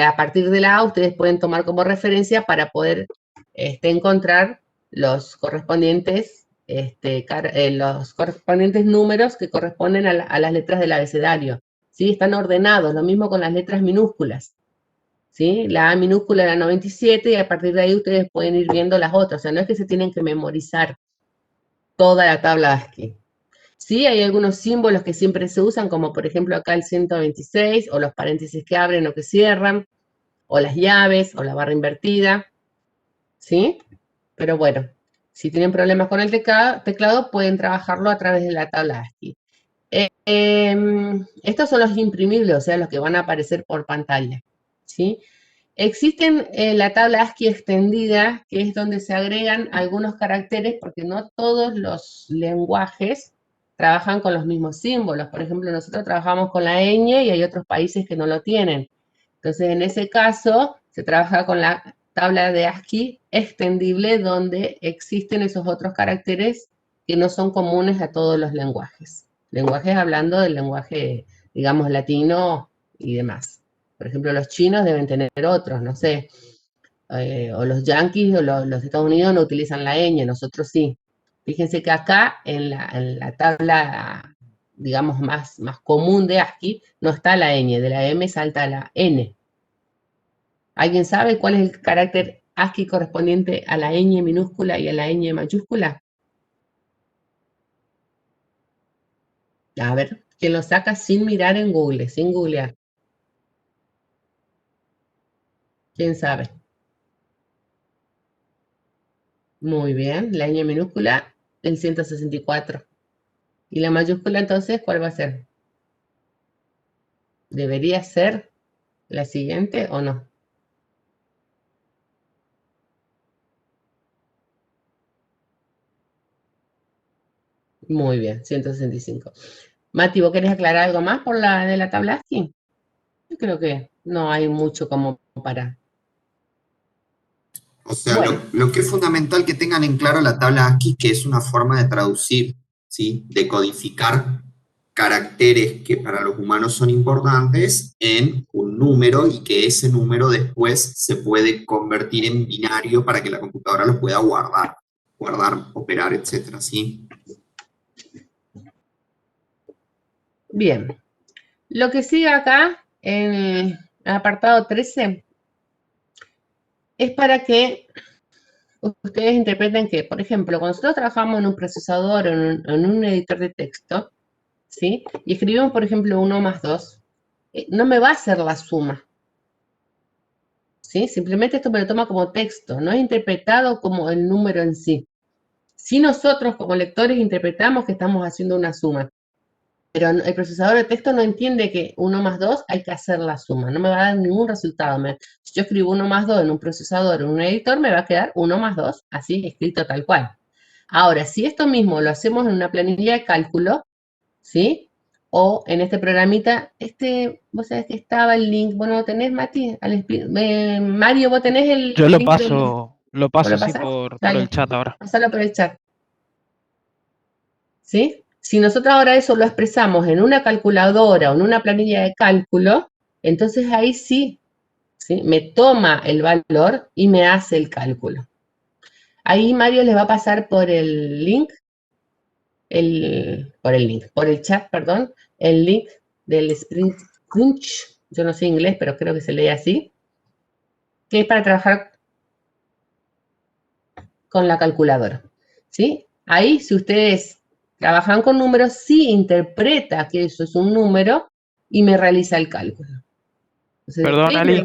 A partir de la A ustedes pueden tomar como referencia para poder encontrar los correspondientes, números que corresponden a las letras del abecedario. ¿Sí? Están ordenados, lo mismo con las letras minúsculas. ¿Sí? La A minúscula era 97 y a partir de ahí ustedes pueden ir viendo las otras. O sea, no es que se tienen que memorizar toda la tabla ASCII. Sí, hay algunos símbolos que siempre se usan, como por ejemplo acá el 126, o los paréntesis que abren o que cierran, o las llaves, o la barra invertida, ¿sí? Pero bueno, si tienen problemas con el teclado, pueden trabajarlo a través de la tabla ASCII. Estos son los imprimibles, o sea, los que van a aparecer por pantalla, ¿sí? Existen la tabla ASCII extendida, que es donde se agregan algunos caracteres, porque no todos los lenguajes trabajan con los mismos símbolos. Por ejemplo, nosotros trabajamos con la ñ y hay otros países que no lo tienen. Entonces, en ese caso, se trabaja con la tabla de ASCII extendible, donde existen esos otros caracteres que no son comunes a todos los lenguajes. Lenguajes hablando del lenguaje, digamos, latino y demás. Por ejemplo, los chinos deben tener otros, no sé. O los yanquis o los Estados Unidos no utilizan la ñ, nosotros sí. Fíjense que acá en la tabla, digamos, más común de ASCII, no está la ñ, de la M salta la N. ¿Alguien sabe cuál es el carácter ASCII correspondiente a la ñ minúscula y a la ñ mayúscula? A ver, ¿quién lo saca sin mirar en Google, sin googlear? ¿Quién sabe? Muy bien, la ñ minúscula, el 164. ¿Y la mayúscula entonces cuál va a ser? ¿Debería ser la siguiente o no? Muy bien, 165. Mati, ¿vos querés aclarar algo más por la de la tabla ASCII? Yo creo que no hay mucho como para... O sea, Bueno. lo que es fundamental que tengan en claro la tabla ASCII, que es una forma de traducir, ¿sí? De codificar caracteres que para los humanos son importantes en un número y que ese número después se puede convertir en binario para que la computadora lo pueda guardar, operar, etcétera, ¿sí? Bien. Lo que sigue acá, en el apartado 13, es para que ustedes interpreten que, por ejemplo, cuando nosotros trabajamos en un procesador o en un editor de texto, ¿sí? Y escribimos, por ejemplo, 1 más 2, no me va a hacer la suma, ¿sí? Simplemente esto me lo toma como texto, no es interpretado como el número en sí. Si nosotros como lectores interpretamos que estamos haciendo una suma, pero el procesador de texto no entiende que 1 más 2 hay que hacer la suma, no me va a dar ningún resultado. Si yo escribo 1 más 2 en un procesador o en un editor, me va a quedar 1 más 2, así escrito tal cual. Ahora, si esto mismo lo hacemos en una planilla de cálculo, ¿sí? O en este programita, vos sabés que estaba el link, ¿vos no lo tenés, Mati? Mario, ¿vos tenés el Yo link lo ¿Lo paso así pasás? por Dale, el chat ahora. pasalo por el chat. ¿Sí? Si nosotros ahora eso lo expresamos en una calculadora o en una planilla de cálculo, entonces ahí sí, me toma el valor y me hace el cálculo. Ahí Mario les va a pasar por el link, por el chat, perdón, el link del Sprint Crunch, yo no sé inglés, pero creo que se lee así, que es para trabajar con la calculadora, ¿sí? Ahí, si ustedes trabajan con números, sí interpreta que eso es un número y me realiza el cálculo. Entonces, Perdón, Ali.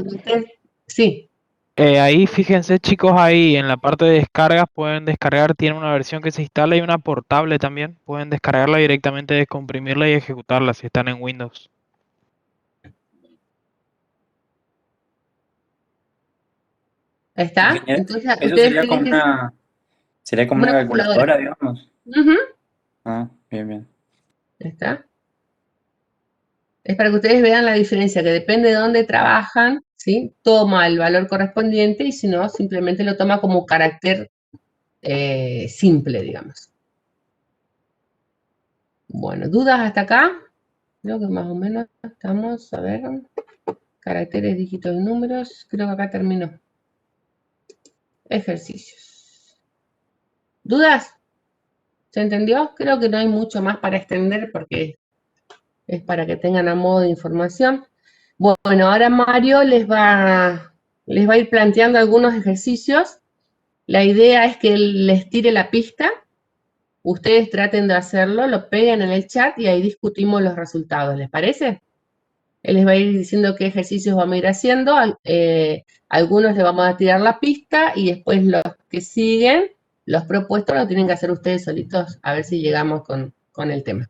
Sí. Ahí fíjense, chicos, ahí en la parte de descargas pueden descargar, tiene una versión que se instala y una portable también. Pueden descargarla directamente, descomprimirla y ejecutarla si están en Windows. ¿Está? Entonces, Eso ustedes sería como tienen que... sería como una calculadora, digamos. Uh-huh. Ah, bien, bien. ¿Está? Es para que ustedes vean la diferencia, que depende de dónde trabajan, ¿sí? Toma el valor correspondiente y si no, simplemente lo toma como carácter simple, digamos. Bueno, ¿dudas hasta acá? Creo que más o menos estamos, a ver, caracteres, dígitos y números, creo que acá terminó. Ejercicios. ¿Dudas? ¿Se entendió? Creo que no hay mucho más para extender porque es para que tengan a modo de información. Bueno, ahora Mario les va a ir planteando algunos ejercicios. La idea es que él les tire la pista, ustedes traten de hacerlo, lo peguen en el chat y ahí discutimos los resultados, ¿les parece? Él les va a ir diciendo qué ejercicios vamos a ir haciendo, algunos le vamos a tirar la pista y después los que siguen, los propuestos los tienen que hacer ustedes solitos, a ver si llegamos con el tema.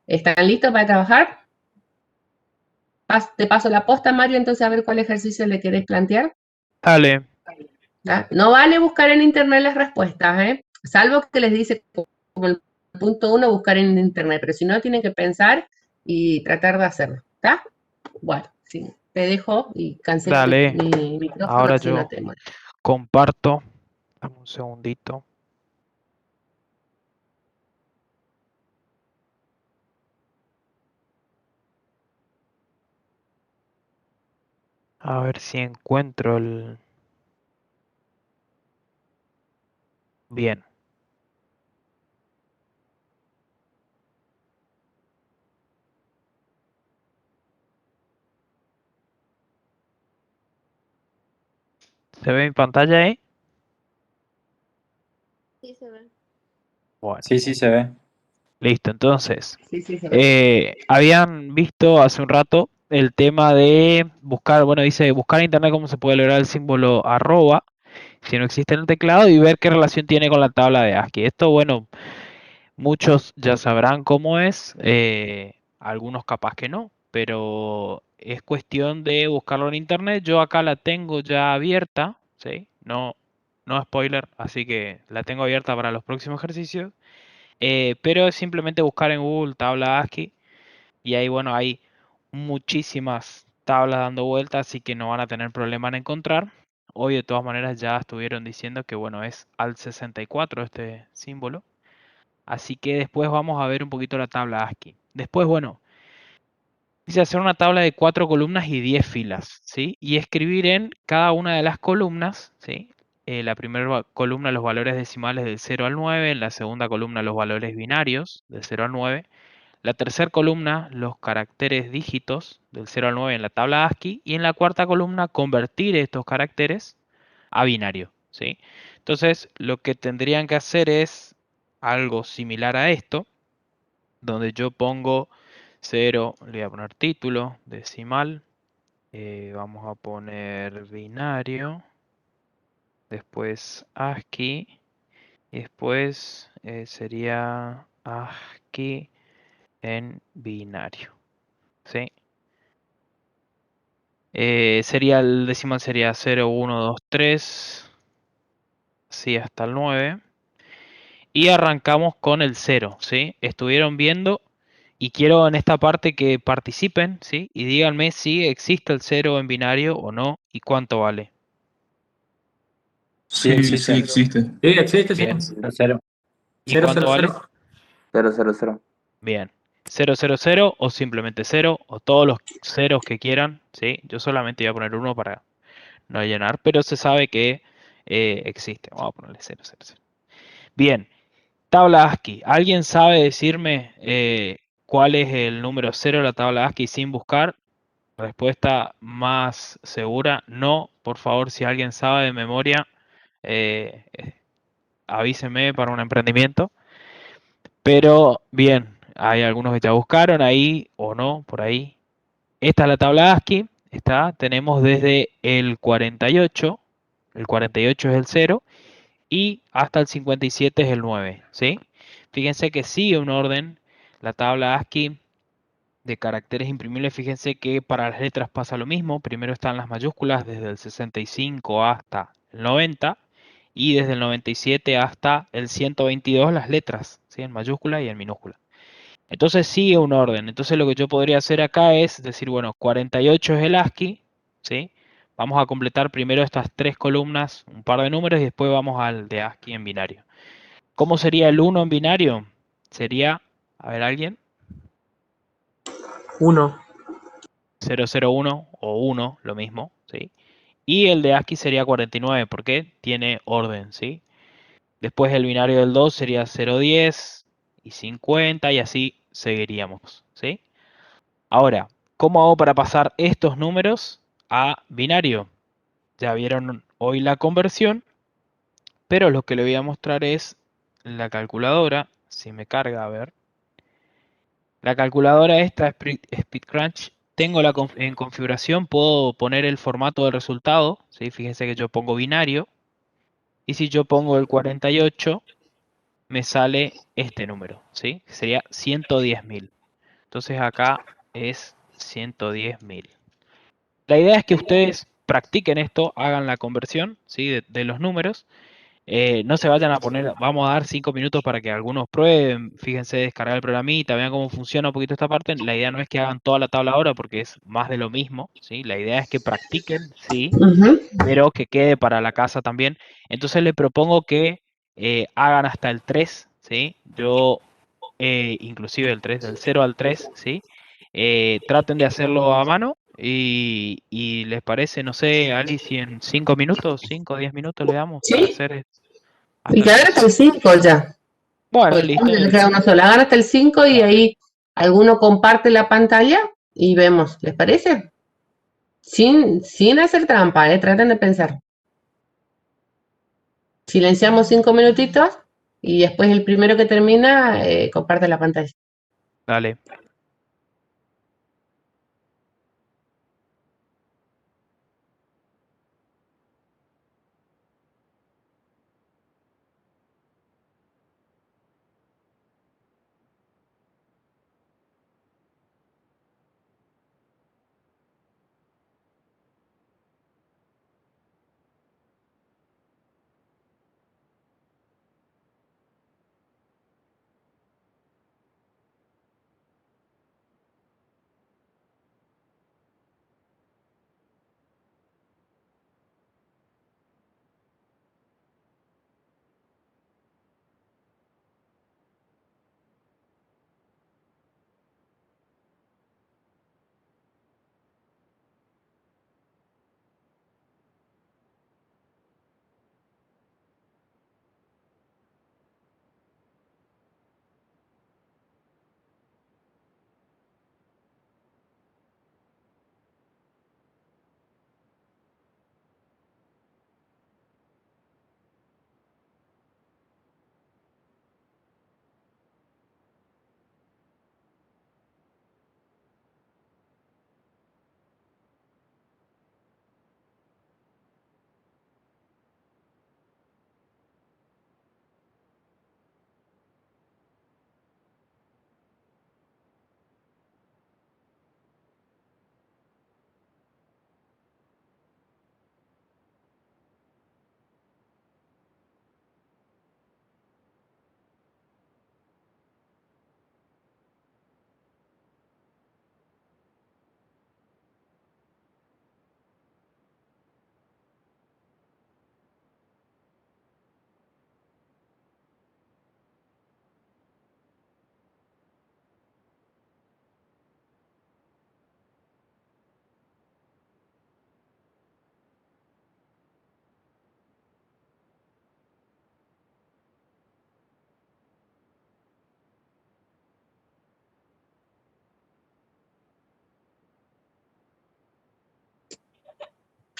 ¿Están listos para trabajar? Te paso la posta, Mario, entonces a ver cuál ejercicio le querés plantear. Dale. ¿Ya? No vale buscar en internet las respuestas, ¿eh? Salvo que les dice como el punto 1 buscar en internet, pero si no tienen que pensar y tratar de hacerlo, ¿está? Bueno, sí, te dejo y cancelo Dale. mi micrófono, Ahora si no yo te muero. comparto. Dame un segundito. A ver si encuentro el... Bien. ¿Se ve mi pantalla ahí? Sí, se ve. Bueno, Sí, sí se ve. listo. Entonces, Sí, sí, se ve. habían visto hace un rato el tema de buscar, bueno, dice buscar en internet cómo se puede lograr el símbolo arroba, si no existe en el teclado, y ver qué relación tiene con la tabla de ASCII. Esto, bueno, muchos ya sabrán cómo es, algunos capaz que no, pero es cuestión de buscarlo en internet. Yo acá la tengo ya abierta, ¿sí? No, no spoiler, así que la tengo abierta para los próximos ejercicios. Pero es simplemente buscar en Google tabla ASCII y ahí, bueno, hay muchísimas tablas dando vueltas, así que no van a tener problema en encontrar. Hoy de todas maneras ya estuvieron diciendo que, bueno, es al 64 este símbolo. Así que después vamos a ver un poquito la tabla ASCII. Después, bueno, dice hacer una tabla de 4 columnas y 10 filas, ¿sí? Y escribir en cada una de las columnas, ¿sí? La primera columna los valores decimales del 0 al 9, en la segunda columna los valores binarios del 0 al 9, la tercera columna los caracteres dígitos del 0 al 9 en la tabla ASCII y en la cuarta columna convertir estos caracteres a binario, ¿sí? Entonces, lo que tendrían que hacer es algo similar a esto, donde yo pongo 0, le voy a poner título, decimal, vamos a poner binario, después ASCII, y después sería ASCII en binario, ¿sí? Sería el decimal sería 0, 1, 2, 3, así hasta el 9. Y arrancamos con el 0, ¿sí? Estuvieron viendo y quiero en esta parte que participen, ¿sí? Y díganme si existe el 0 en binario o no y cuánto vale. Sí existe. Sí, existe, sí. Bien. 0. ¿Y cuánto vale? 000. Bien. 000 o simplemente 0 o todos los ceros que quieran, ¿sí? Yo solamente voy a poner uno para no llenar, pero se sabe que existe. Vamos a ponerle 000. Bien. Tabla ASCII. ¿Alguien sabe decirme cuál es el número 0 de la tabla ASCII sin buscar? Respuesta más segura, no. Por favor, si alguien sabe de memoria, avíseme para un emprendimiento. Pero bien, hay algunos que ya buscaron ahí o no, por ahí. Esta es la tabla ASCII. Tenemos desde el 48, el 48 es el 0, y hasta el 57 es el 9, ¿sí? Fíjense que sigue un orden, la tabla ASCII de caracteres imprimibles. Fíjense que para las letras pasa lo mismo. Primero están las mayúsculas desde el 65 hasta el 90 y desde el 97 hasta el 122 las letras, ¿sí? En mayúscula y en minúscula. Entonces sigue un orden. Entonces lo que yo podría hacer acá es decir, bueno, 48 es el ASCII, ¿sí? Vamos a completar primero estas 3 columnas, un par de números, y después vamos al de ASCII en binario. ¿Cómo sería el 1 en binario? Sería, a ver, ¿alguien? 1. 001 o 1, lo mismo, ¿sí? Y el de ASCII sería 49, porque tiene orden, ¿sí? Después el binario del 2 sería 010 y 50, y así seguiríamos, ¿sí? Ahora, ¿cómo hago para pasar estos números a binario? Ya vieron hoy la conversión, pero lo que le voy a mostrar es la calculadora. Si me carga, a ver. La calculadora esta, SpeedCrunch, tengo en configuración, puedo poner el formato del resultado, ¿sí? Fíjense que yo pongo binario, y si yo pongo el 48, me sale este número, ¿sí? Sería 110.000. Entonces acá es 110.000. La idea es que ustedes practiquen esto, hagan la conversión, ¿sí? de los números. No se vayan a poner, vamos a dar 5 minutos para que algunos prueben, fíjense, descargar el programita, vean cómo funciona un poquito esta parte. La idea no es que hagan toda la tabla ahora porque es más de lo mismo, ¿sí? La idea es que practiquen, sí, Ujú. pero que quede para la casa también. Entonces les propongo que hagan hasta el 3, ¿sí? Yo, inclusive el 3, del 0 al 3, ¿sí? Traten de hacerlo a mano y les parece, no sé, Ali, si en 5 minutos, 5 o 10 minutos le damos para Sí, hacer y hasta que el hagan 3. hasta el 5 ya. Bueno, Porque listo. le queda una sola. Hagan hasta el 5 y ahí alguno comparte la pantalla y vemos. ¿Les parece? Sin hacer trampa, traten de pensar. Silenciamos 5 minutitos y después el primero que termina comparte la pantalla. Dale.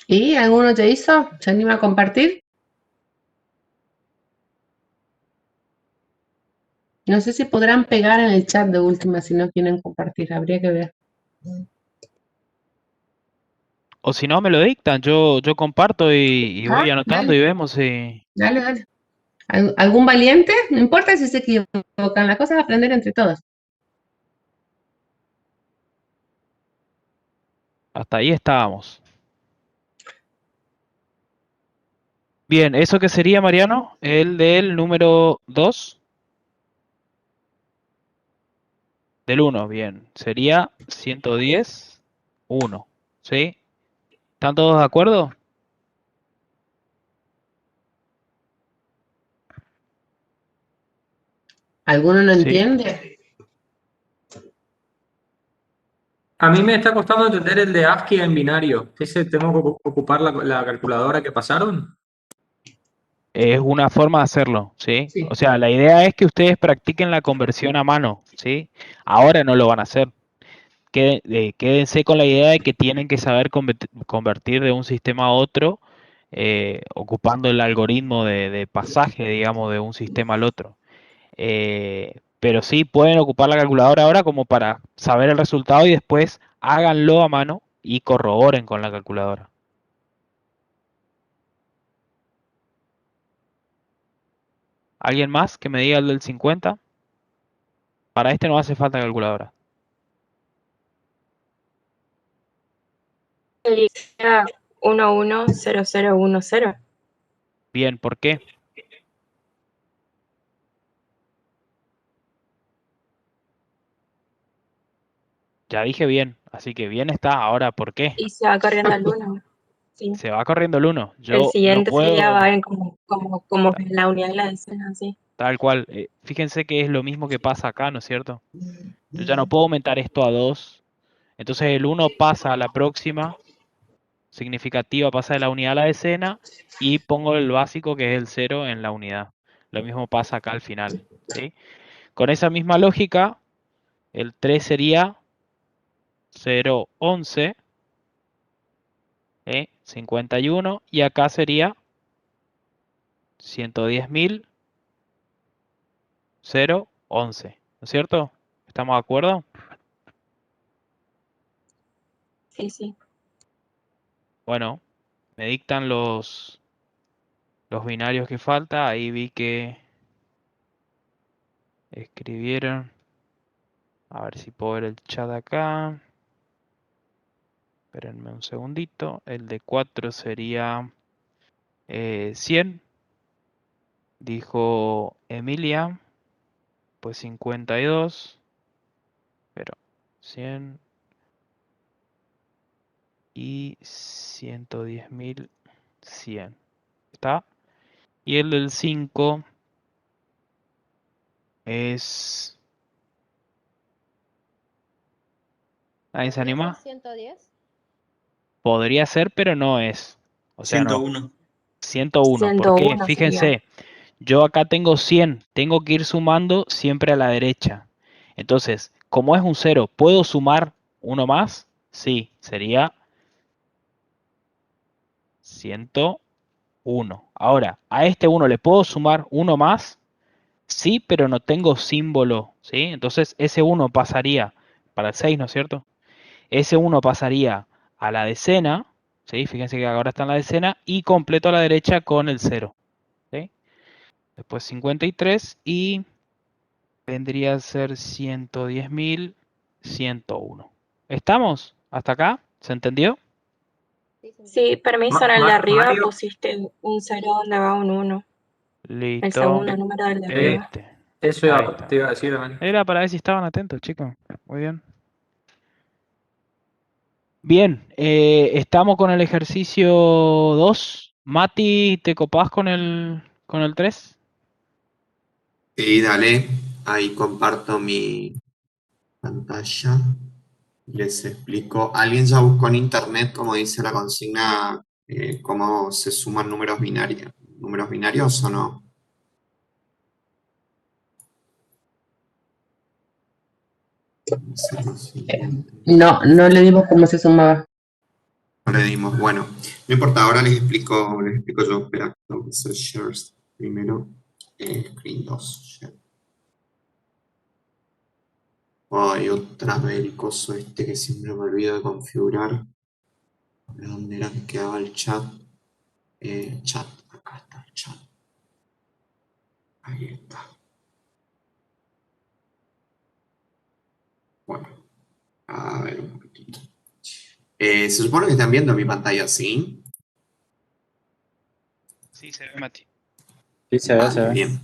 ¿Y alguno te hizo? ¿Se anima a compartir? No sé si podrán pegar en el chat de última si no quieren compartir. Habría que ver. O si no, me lo dictan, yo comparto y voy anotando y Dale, vemos si... dale, dale. ¿Algún valiente? No importa si se equivocan. La cosa es aprender entre todos. Hasta ahí estábamos. Bien, ¿eso qué sería, Mariano? ¿El del número 2? Del 1, bien. Sería 110, 1. ¿Sí? ¿Están todos de acuerdo? ¿Alguno no Sí. entiende? A mí me está costando entender el de ASCII en binario. ¿Ese tengo que ocupar la calculadora que pasaron? Es una forma de hacerlo, ¿sí? Sí. O sea, la idea es que ustedes practiquen la conversión a mano, ¿sí? Ahora no lo van a hacer. Quédense con la idea de que tienen que saber convertir de un sistema a otro, ocupando el algoritmo de pasaje, digamos, de un sistema al otro. Pero sí pueden ocupar la calculadora ahora como para saber el resultado y después háganlo a mano y corroboren con la calculadora. ¿Alguien más que me diga el del 50? Para este no hace falta calculadora. Sería 110010. Bien, ¿por qué? Ya dije bien, así que bien está. Ahora, ¿por qué? Y se va corriendo al 1. Sí. Se va corriendo el 1. El Yo no siguiente sería va puedo, en como en la unidad de la decena, sí. tal cual. Fíjense que es lo mismo que pasa acá, ¿no es cierto? Yo ya no puedo aumentar esto a 2. Entonces el 1 pasa a la próxima significativa, pasa de la unidad a la decena y pongo el básico que es el 0 en la unidad. Lo mismo pasa acá al final, ¿sí? Con esa misma lógica, el 3 sería 011, 51, y acá sería 110.000, 011, ¿no es cierto? ¿Estamos de acuerdo? Sí, sí. Bueno, me dictan los binarios que falta. Ahí vi que escribieron. A ver si puedo ver el chat acá. Espérenme un segundito. El de 4 sería 100. Dijo Emilia. Pues 52. Pero 100 y 110.100. ¿Está? Y el del 5 es... ¿Nadie se anima? 110. Podría ser, pero no es. O sea, no. 101. 101. ¿Por qué? 101 sería. Fíjense, yo acá tengo 100. Tengo que ir sumando siempre a la derecha. Entonces, como es un 0, ¿puedo sumar uno más? Sí, sería 101. Ahora, a este 1 le puedo sumar uno más. Sí, pero no tengo símbolo, ¿sí? Entonces ese 1 pasaría para el 6, ¿no es cierto? Ese 1 pasaría a la decena, ¿sí? Fíjense que ahora está en la decena y completo a la derecha con el 0, ¿sí? Después 53 y vendría a ser 110.101. ¿Estamos? ¿Hasta acá? ¿Se entendió? Sí, permiso, en el de arriba Mario, pusiste un 0 donde va un 1. El Listo. segundo número del de arriba. eso Ahí está. te iba a decir también. Era para ver si estaban atentos, chicos. Muy bien. Bien, estamos con el ejercicio 2. Mati, ¿te copás con el 3? Sí, dale. Ahí comparto mi pantalla. Les explico. ¿Alguien ya buscó en internet, como dice la consigna, cómo se suman números binarios? ¿Números binarios o no? Vamos a hacer lo siguiente. No le dimos cómo se sumaba. No le dimos. Bueno, no importa, ahora les explico yo. Espera, tengo que hacer shares primero. Screen 2. Share. Ay, otra vez el coso este que siempre me olvido de configurar. ¿Dónde era que quedaba el chat? Chat, acá está el chat. Ahí está. Bueno, a ver un poquitito. Se supone que están viendo mi pantalla, ¿sí? Sí, se ve, Mati. Sí, se ve, Vale, se ve. bien.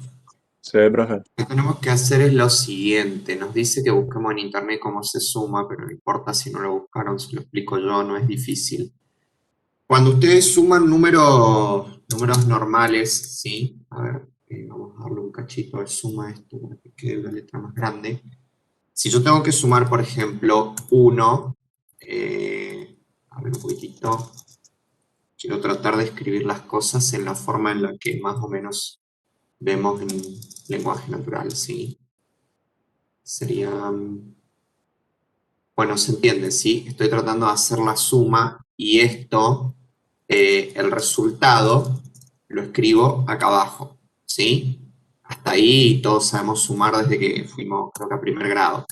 Sí, profe. Lo que tenemos que hacer es lo siguiente. Nos dice que busquemos en internet cómo se suma, pero no importa si no lo buscaron, se lo explico yo, no es difícil. Cuando ustedes suman números normales, ¿sí? A ver, vamos a darle un cachito de suma a esto para que quede la letra más grande. Si yo tengo que sumar, por ejemplo, 1, a ver un poquitito, quiero tratar de escribir las cosas en la forma en la que más o menos vemos en lenguaje natural, ¿sí? Sería, bueno, se entiende, ¿sí? Estoy tratando de hacer la suma y esto, el resultado, lo escribo acá abajo, ¿sí? Hasta ahí todos sabemos sumar desde que fuimos, creo que a primer grado.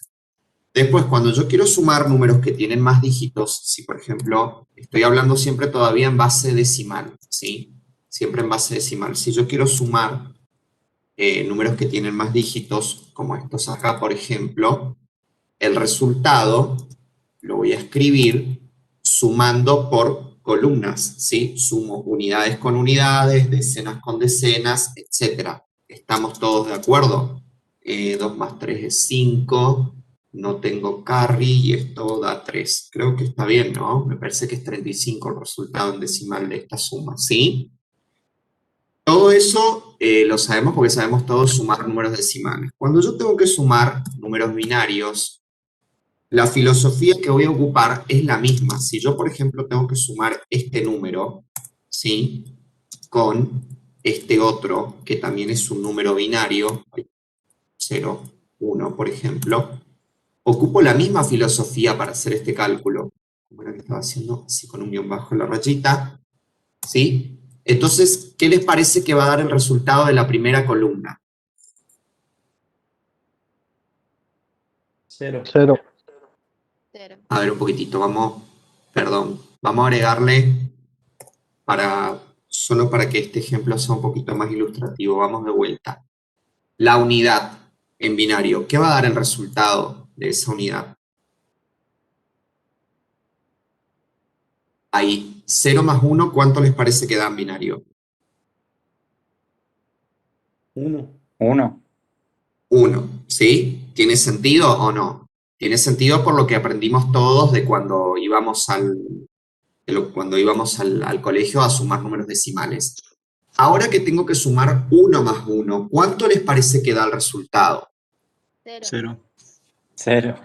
Después, cuando yo quiero sumar números que tienen más dígitos, si por ejemplo, estoy hablando siempre todavía en base decimal, ¿sí? Siempre en base decimal. Si yo quiero sumar números que tienen más dígitos, como estos acá, por ejemplo, el resultado lo voy a escribir sumando por columnas, ¿sí? Sumo unidades con unidades, decenas con decenas, etc. ¿Estamos todos de acuerdo? 2 más 3 es 5, no tengo carry y esto da 3. Creo que está bien, ¿no? Me parece que es 35 el resultado en decimal de esta suma, ¿sí? Todo eso lo sabemos porque sabemos todos sumar números decimales. Cuando yo tengo que sumar números binarios, la filosofía que voy a ocupar es la misma. Si yo, por ejemplo, tengo que sumar este número, ¿sí? Con este otro, que también es un número binario, 0, 1, por ejemplo, ocupo la misma filosofía para hacer este cálculo. Como era que estaba haciendo, así con un guión bajo en la rayita, ¿sí? Entonces, ¿qué les parece que va a dar el resultado de la primera columna? 0. 0. A ver un poquitito, vamos a agregarle solo para que este ejemplo sea un poquito más ilustrativo, vamos de vuelta. La unidad en binario, ¿qué va a dar el resultado de esa unidad? Ahí, 0 más 1, ¿cuánto les parece que da en binario? 1. 1. 1, ¿sí? ¿Tiene sentido o no? Tiene sentido por lo que aprendimos todos de cuando íbamos al colegio a sumar números decimales. Ahora que tengo que sumar 1 más 1, ¿cuánto les parece que da el resultado? 0. 0.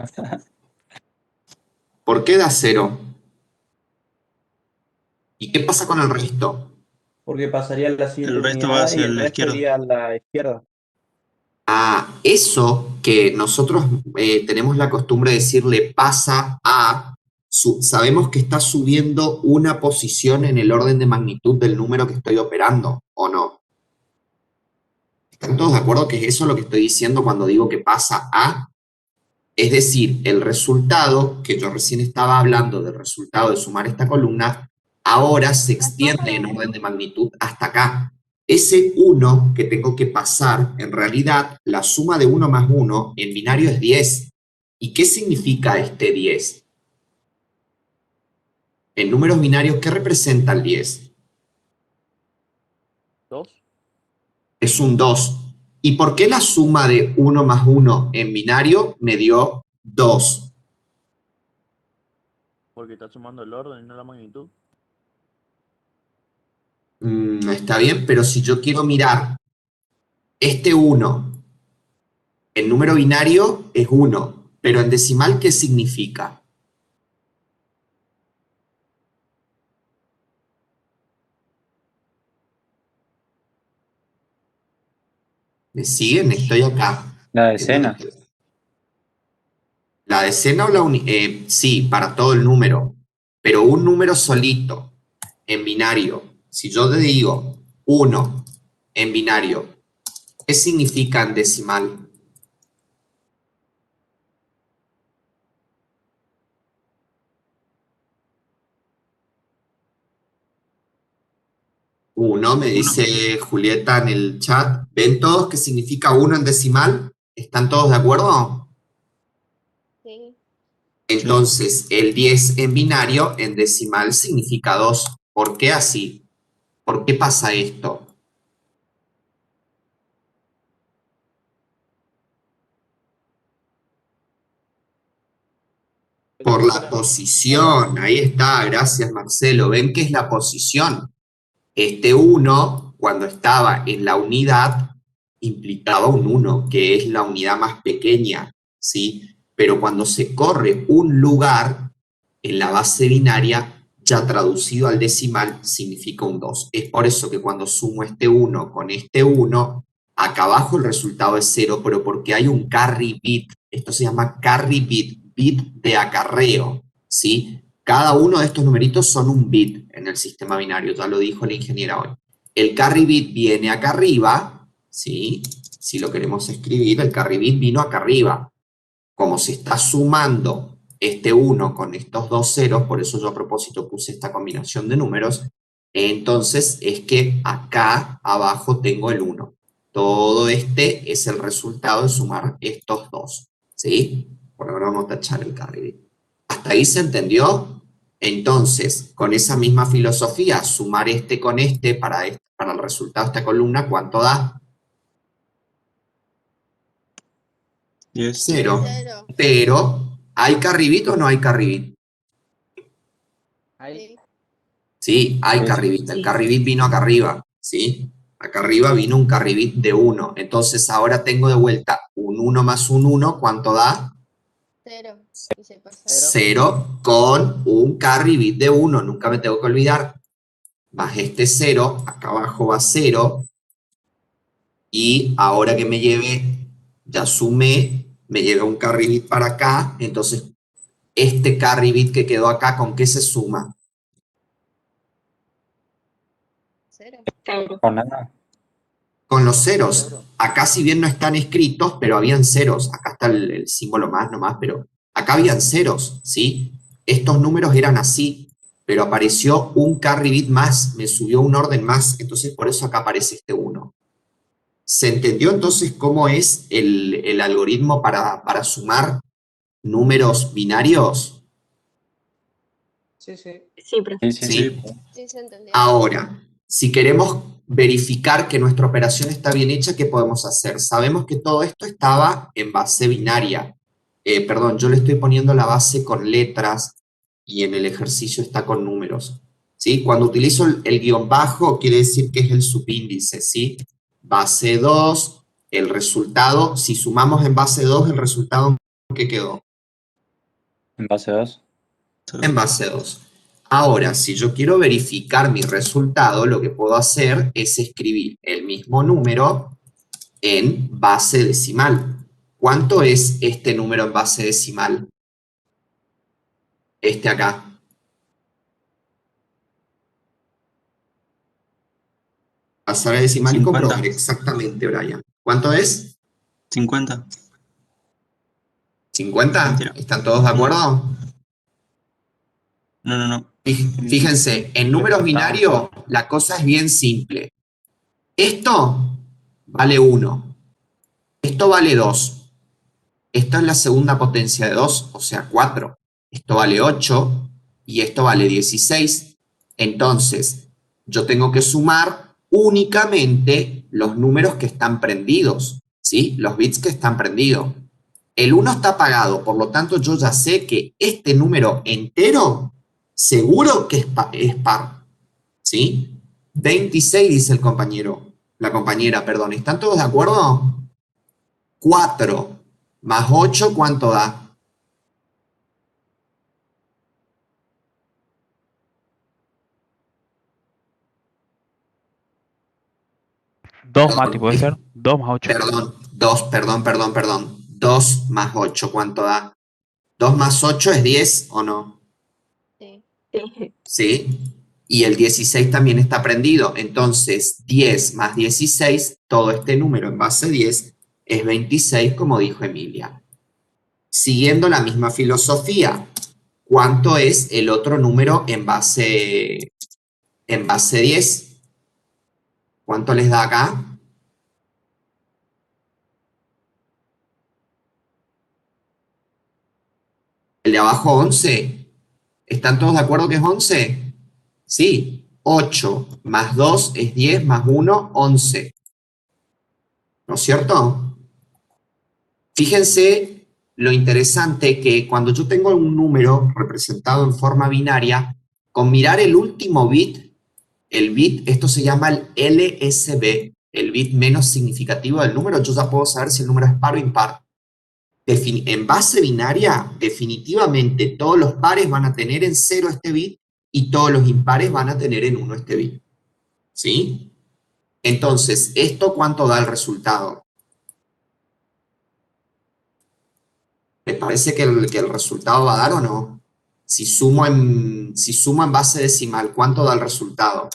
¿Por qué da 0? ¿Y qué pasa con el resto? Porque pasaría a la siguiente El resto va unidad y hacia el la resto izquierda. iría a la izquierda. Ah, eso que nosotros tenemos la costumbre de decirle pasa a, sabemos que está subiendo una posición en el orden de magnitud del número que estoy operando, ¿o no? ¿Están todos de acuerdo que es eso lo que estoy diciendo cuando digo que pasa a? Es decir, el resultado, que yo recién estaba hablando del resultado de sumar esta columna, ahora se extiende en orden de magnitud hasta acá. Ese 1 que tengo que pasar, en realidad, la suma de 1 más 1 en binario es 10. ¿Y qué significa este 10? En números binarios, ¿qué representa el 10? 2. Es un 2. ¿Y por qué la suma de 1 más 1 en binario me dio 2? Porque está sumando el orden y no la magnitud. Está bien, pero si yo quiero mirar este 1 en número binario es 1, pero en decimal, ¿qué significa? ¿Me siguen? Estoy acá. La decena. La decena o la unidad, sí, para todo el número, pero un número solito en binario. Si yo te digo 1 en binario, ¿qué significa en decimal? Uno, me dice Julieta en el chat. ¿Ven todos qué significa 1 en decimal? ¿Están todos de acuerdo? Sí. Entonces, el 10 en binario, en decimal, significa 2. ¿Por qué así? ¿Por qué pasa esto? Por la posición, ahí está, gracias Marcelo. ¿Ven qué es la posición? Este 1, cuando estaba en la unidad, implicaba un 1, que es la unidad más pequeña, ¿sí? Pero cuando se corre un lugar en la base binaria, ya traducido al decimal, significa un 2. Es por eso que cuando sumo este 1 con este 1, acá abajo el resultado es 0, pero porque hay un carry bit. Esto se llama carry bit, bit de acarreo, ¿sí? Cada uno de estos numeritos son un bit en el sistema binario, ya lo dijo la ingeniera hoy. El carry bit viene acá arriba, ¿sí? Si lo queremos escribir, el carry bit vino acá arriba. Como se está sumando este 1 con estos dos ceros, por eso yo a propósito puse esta combinación de números, entonces es que acá abajo tengo el 1. Todo este es el resultado de sumar estos dos, ¿sí? Por ahora vamos a tachar el carry bit. ¿Hasta ahí se entendió? Entonces, con esa misma filosofía, sumar este con este para el resultado de esta columna, ¿cuánto da? 10. 0. Cero. Pero, ¿hay carry bit o no hay carry bit? Sí. Sí, hay carry bit. El carry bit vino acá arriba, ¿sí? Acá arriba vino un carry bit de 1. Entonces, ahora tengo de vuelta un 1 más un 1, ¿cuánto da? 0. Y se pasa 0 con un carry bit de 1, nunca me tengo que olvidar. Más este 0, acá abajo va 0. Y ahora que me lleve, ya sumé, me lleva un carry bit para acá. Entonces, este carry bit que quedó acá, ¿con qué se suma? 0. Con nada. Con los ceros. Acá si bien no están escritos, pero habían ceros. Acá está el símbolo más nomás, pero acá habían ceros, ¿sí? Estos números eran así, pero apareció un carry bit más, me subió un orden más, entonces por eso acá aparece este 1. ¿Se entendió entonces cómo es el algoritmo para sumar números binarios? Sí, sí. Sí, profe. Sí. Sí, se entendió. Ahora, si queremos verificar que nuestra operación está bien hecha, ¿qué podemos hacer? Sabemos que todo esto estaba en base binaria. Perdón, yo le estoy poniendo la base con letras y en el ejercicio está con números, ¿sí? Cuando utilizo el guión bajo, quiere decir que es el subíndice, ¿sí? Base 2, el resultado, si sumamos en base 2, el resultado, ¿qué quedó? En base 2. En base 2. Ahora, si yo quiero verificar mi resultado, lo que puedo hacer es escribir el mismo número en base decimal. ¿Cuánto es este número en base decimal? Este acá. Pasar a decimal 50. y comprobar exactamente, Brian. ¿Cuánto es? 50. ¿50? Mentira. ¿Están todos de acuerdo? No. Fíjense, en números binarios la cosa es bien simple. Esto vale 1. Esto vale 2. Esto es la segunda potencia de 2, o sea, 4. Esto vale 8 y esto vale 16. Entonces, yo tengo que sumar únicamente los números que están prendidos, ¿sí? Los bits que están prendidos. El 1 está apagado, por lo tanto, yo ya sé que este número entero seguro que es par, ¿sí? 26, dice el compañero, la compañera, perdón. ¿Están todos de acuerdo? 4 más 8, ¿cuánto da? Dos Mati, ¿puede ser? 2 más 8. Perdón, 2, perdón. 2 más 8, ¿cuánto da? 2 más 8 es 10, ¿o no? Sí. ¿Sí? Y el 16 también está prendido. Entonces, 10 más 16, todo este número en base 10, es 26, como dijo Emilia. Siguiendo la misma filosofía, ¿cuánto es el otro número en base 10? ¿Cuánto les da acá? El de abajo, 11. ¿Están todos de acuerdo que es 11? Sí. 8 más 2 es 10, más 1, 11. ¿No es cierto? Fíjense lo interesante es que cuando yo tengo un número representado en forma binaria, con mirar el último bit, esto se llama el LSB, el bit menos significativo del número, yo ya puedo saber si el número es par o impar. En base binaria, definitivamente todos los pares van a tener en 0 este bit y todos los impares van a tener en 1 este bit. ¿Sí? Entonces, ¿esto cuánto da el resultado? ¿Me parece que el resultado va a dar o no? Si sumo en base decimal, ¿cuánto da el resultado?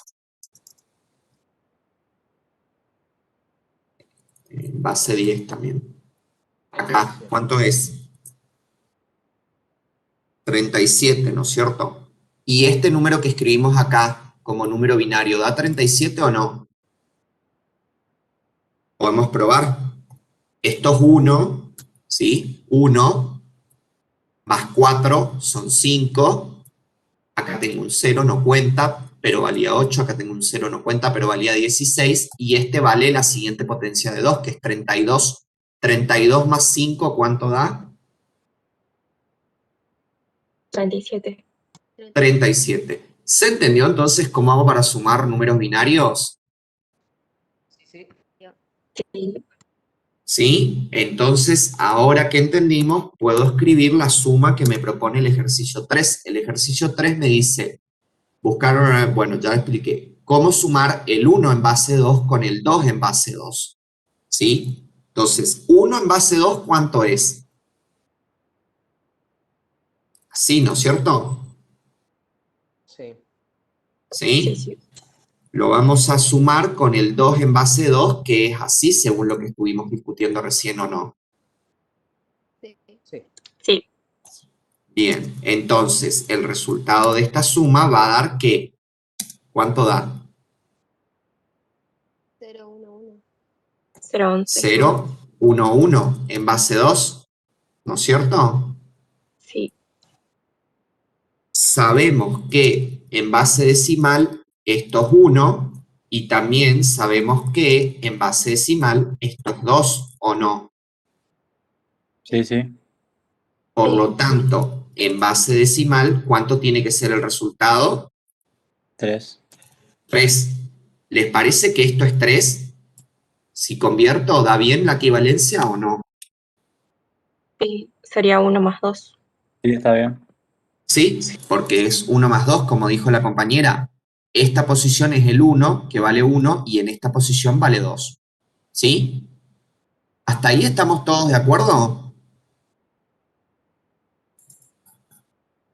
En base 10 también. Acá, ¿cuánto es? 37, ¿no es cierto? Y este número que escribimos acá como número binario, ¿da 37 o no? Podemos probar. Esto es 1, ¿sí? 1 más 4 son 5. Acá tengo un 0, no cuenta, pero valía 8. Acá tengo un 0, no cuenta, pero valía 16. Y este vale la siguiente potencia de 2, que es 32. 32 más 5, ¿cuánto da? 37. 37. ¿Se entendió entonces cómo hago para sumar números binarios? Sí. ¿Sí? Entonces, ahora que entendimos, puedo escribir la suma que me propone el ejercicio 3. El ejercicio 3 me dice, buscar, bueno, ya expliqué, cómo sumar el 1 en base 2 con el 2 en base 2. ¿Sí? Entonces, 1 en base 2, ¿cuánto es? Así, ¿no es cierto? Sí. ¿Sí? Sí. Lo vamos a sumar con el 2 en base 2, que es así, según lo que estuvimos discutiendo recién, ¿o no? Sí. Sí. Bien, entonces, el resultado de esta suma va a dar ¿qué? ¿Cuánto da? 0, 1, 1. 0, 11. 0, 1, 1 en base 2, ¿no es cierto? Sí. Sabemos que en base decimal esto es 1 y también sabemos que en base decimal esto es 2, ¿o no? Sí, sí. Por lo tanto, en base decimal, ¿cuánto tiene que ser el resultado? 3. 3. ¿Les parece que esto es 3? Si convierto, ¿da bien la equivalencia o no? Sí. Sería 1 más 2. Sí, está bien. Sí, porque es 1 más 2, como dijo la compañera. Esta posición es el 1, que vale 1, y en esta posición vale 2. ¿Sí? ¿Hasta ahí estamos todos de acuerdo?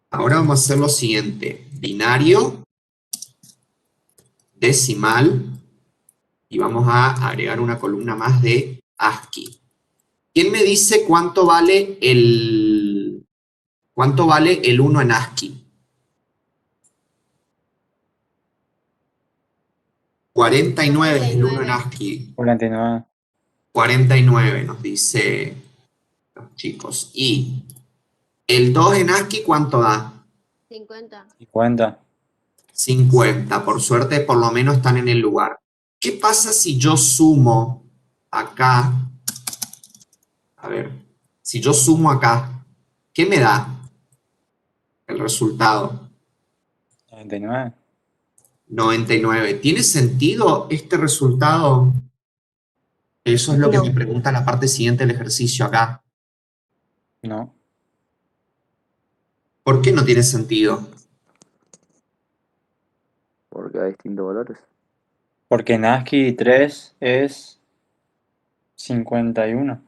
Ahora vamos a hacer lo siguiente. Binario, decimal, y vamos a agregar una columna más de ASCII. ¿Quién me dice cuánto vale el 1 en ASCII? 49 es el 1 en ASCII. 49. 49 nos dice los chicos. ¿Y el 2 en ASCII cuánto da? 50. 50. 50. Por suerte, por lo menos están en el lugar. ¿Qué pasa si yo sumo acá? A ver, si yo sumo acá, ¿qué me da el resultado? 99. 99. ¿Tiene sentido este resultado? Eso es lo que No. me pregunta la parte siguiente del ejercicio acá. No. ¿Por qué no tiene sentido? Porque hay distintos valores. Porque en ASCII 3 es 51.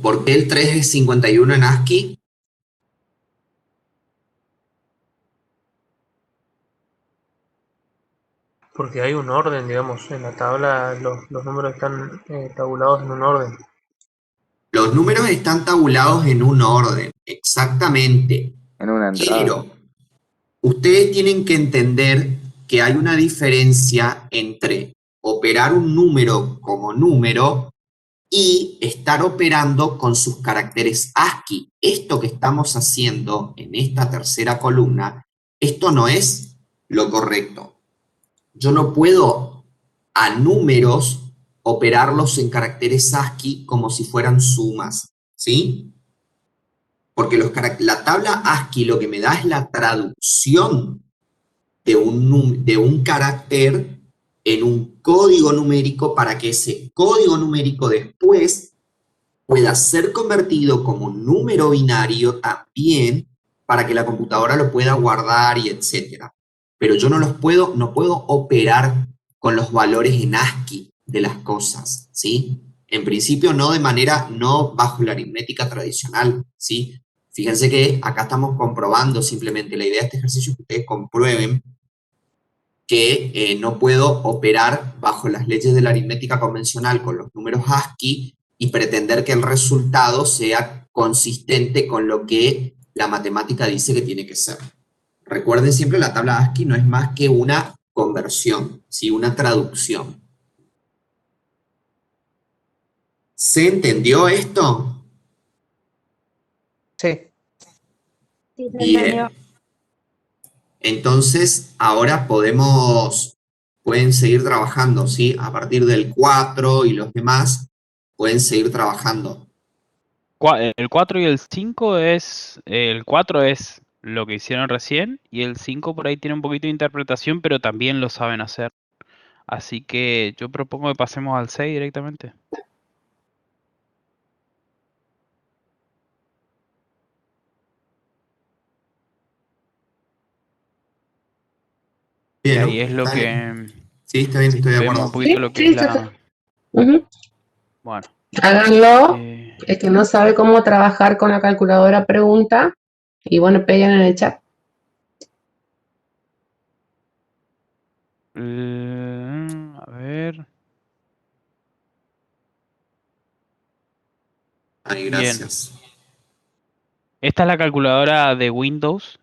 ¿Por qué el 3 es 51 en ASCII? Porque hay un orden, digamos, en la tabla los números están tabulados en un orden. Los números están tabulados en un orden, exactamente. En una entrada. Pero ustedes tienen que entender que hay una diferencia entre operar un número como número y estar operando con sus caracteres ASCII. Esto que estamos haciendo en esta tercera columna, esto no es lo correcto. Yo no puedo a números operarlos en caracteres ASCII como si fueran sumas, ¿sí? Porque la tabla ASCII lo que me da es la traducción de un carácter en un código numérico para que ese código numérico después pueda ser convertido como número binario también para que la computadora lo pueda guardar y etcétera. Pero yo no puedo operar con los valores en ASCII de las cosas, ¿sí? En principio no bajo la aritmética tradicional, ¿sí? Fíjense que acá estamos comprobando simplemente, la idea de este ejercicio es que ustedes comprueben que no puedo operar bajo las leyes de la aritmética convencional con los números ASCII y pretender que el resultado sea consistente con lo que la matemática dice que tiene que ser. Recuerden siempre, la tabla ASCII no es más que una conversión, ¿sí? Una traducción. ¿Se entendió esto? Sí. Sí, se Bien. entendió. Entonces, ahora pueden seguir trabajando, ¿sí? A partir del 4 y los demás, pueden seguir trabajando. El 4 y el 5 el 4 es lo que hicieron recién y el 5 por ahí tiene un poquito de interpretación, pero también lo saben hacer. Así que yo propongo que pasemos al 6 directamente. Bien, Que ¿no? ahí es lo Está bien. que Sí, está bien, estoy de vemos un acuerdo. poquito lo que es la... Ujú. Bueno, Háganlo. El que no sabe cómo trabajar con la calculadora pregunta y bueno, peguen en el chat. a ver. Ay, Bien. gracias. Esta es la calculadora de Windows,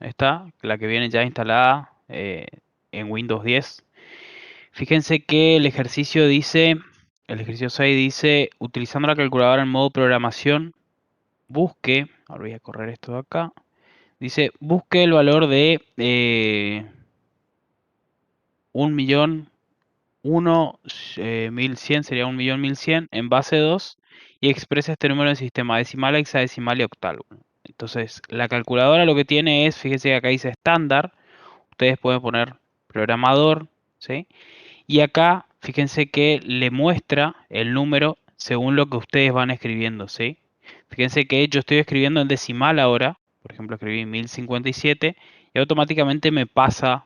la que viene ya instalada en Windows 10. Fíjense que el ejercicio 6 dice, utilizando la calculadora en modo programación, ahora voy a correr esto de acá, dice, busque el valor de 1.100.000, sería 1.100.000 en base 2 y expresa este número en sistema decimal, hexadecimal y octal. Entonces, la calculadora lo que tiene es, fíjense que acá dice estándar, ustedes pueden poner programador, ¿sí? Y acá, fíjense que le muestra el número según lo que ustedes van escribiendo, ¿sí? Fíjense que yo estoy escribiendo en decimal ahora, por ejemplo, escribí 1057 y automáticamente me pasa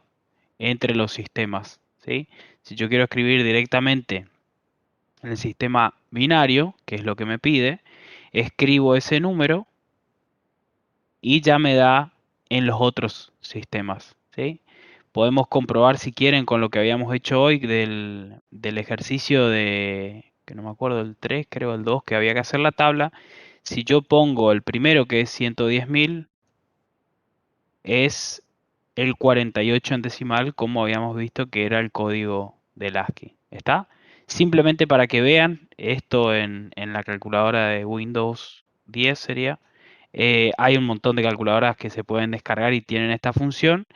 entre los sistemas, ¿sí? Si yo quiero escribir directamente en el sistema binario, que es lo que me pide, escribo ese número y ya me da en los otros sistemas, ¿sí? Podemos comprobar si quieren con lo que habíamos hecho hoy del ejercicio que no me acuerdo, el 3, creo el 2, que había que hacer la tabla. Si yo pongo el primero, que es 110.000, es el 48 en decimal, como habíamos visto que era el código del ASCII. ¿Está? Simplemente para que vean esto en la calculadora de Windows 10 sería. Hay un montón de calculadoras que se pueden descargar y tienen esta función.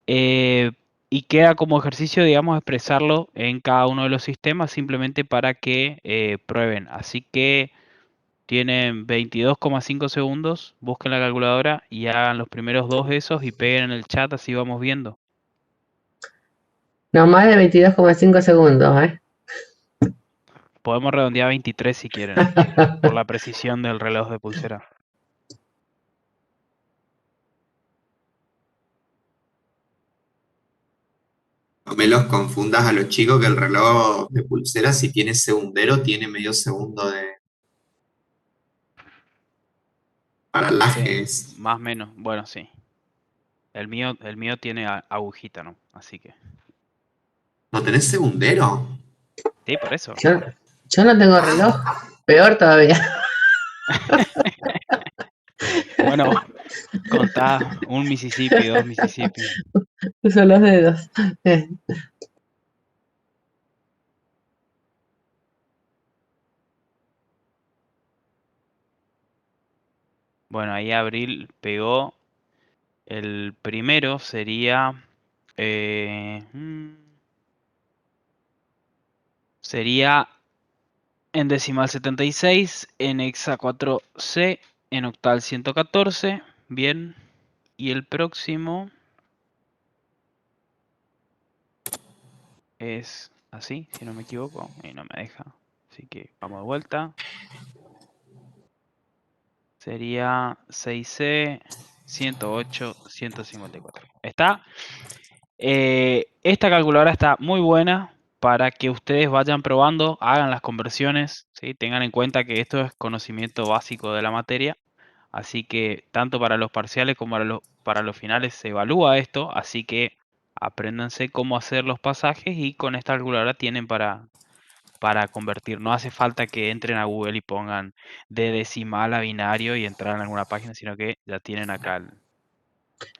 Y queda como ejercicio, digamos, expresarlo en cada uno de los sistemas simplemente para que prueben. Así que tienen 22,5 segundos, busquen la calculadora y hagan los primeros dos de esos y peguen en el chat, así vamos viendo. No más de 22,5 segundos, ¿eh? Podemos redondear a 23 si quieren, por la precisión del reloj de pulsera. No me los confundas a los chicos que el reloj de pulsera, si tiene segundero, tiene medio segundo de paralajes. Sí, más o menos, bueno, sí. El mío tiene agujita, ¿no? Así que. ¿No tenés segundero? Sí, por eso. Yo no tengo reloj, peor todavía. Bueno, contá un Mississippi, 2 Mississippi. Uso los dedos. Bueno, ahí Abril pegó. El primero sería. Sería en decimal 76, en hexa 4C, en octal 114. Bien. Y el próximo es así, si no me equivoco. Y no me deja. Así que vamos de vuelta. Sería 6C, 108, 154. ¿Está? Esta calculadora está muy buena para que ustedes vayan probando, hagan las conversiones, ¿sí? Tengan en cuenta que esto es conocimiento básico de la materia, así que tanto para los parciales como para los finales se evalúa esto, así que apréndanse cómo hacer los pasajes y con esta calculadora tienen para convertir. No hace falta que entren a Google y pongan de decimal a binario y entrar en alguna página, sino que ya tienen acá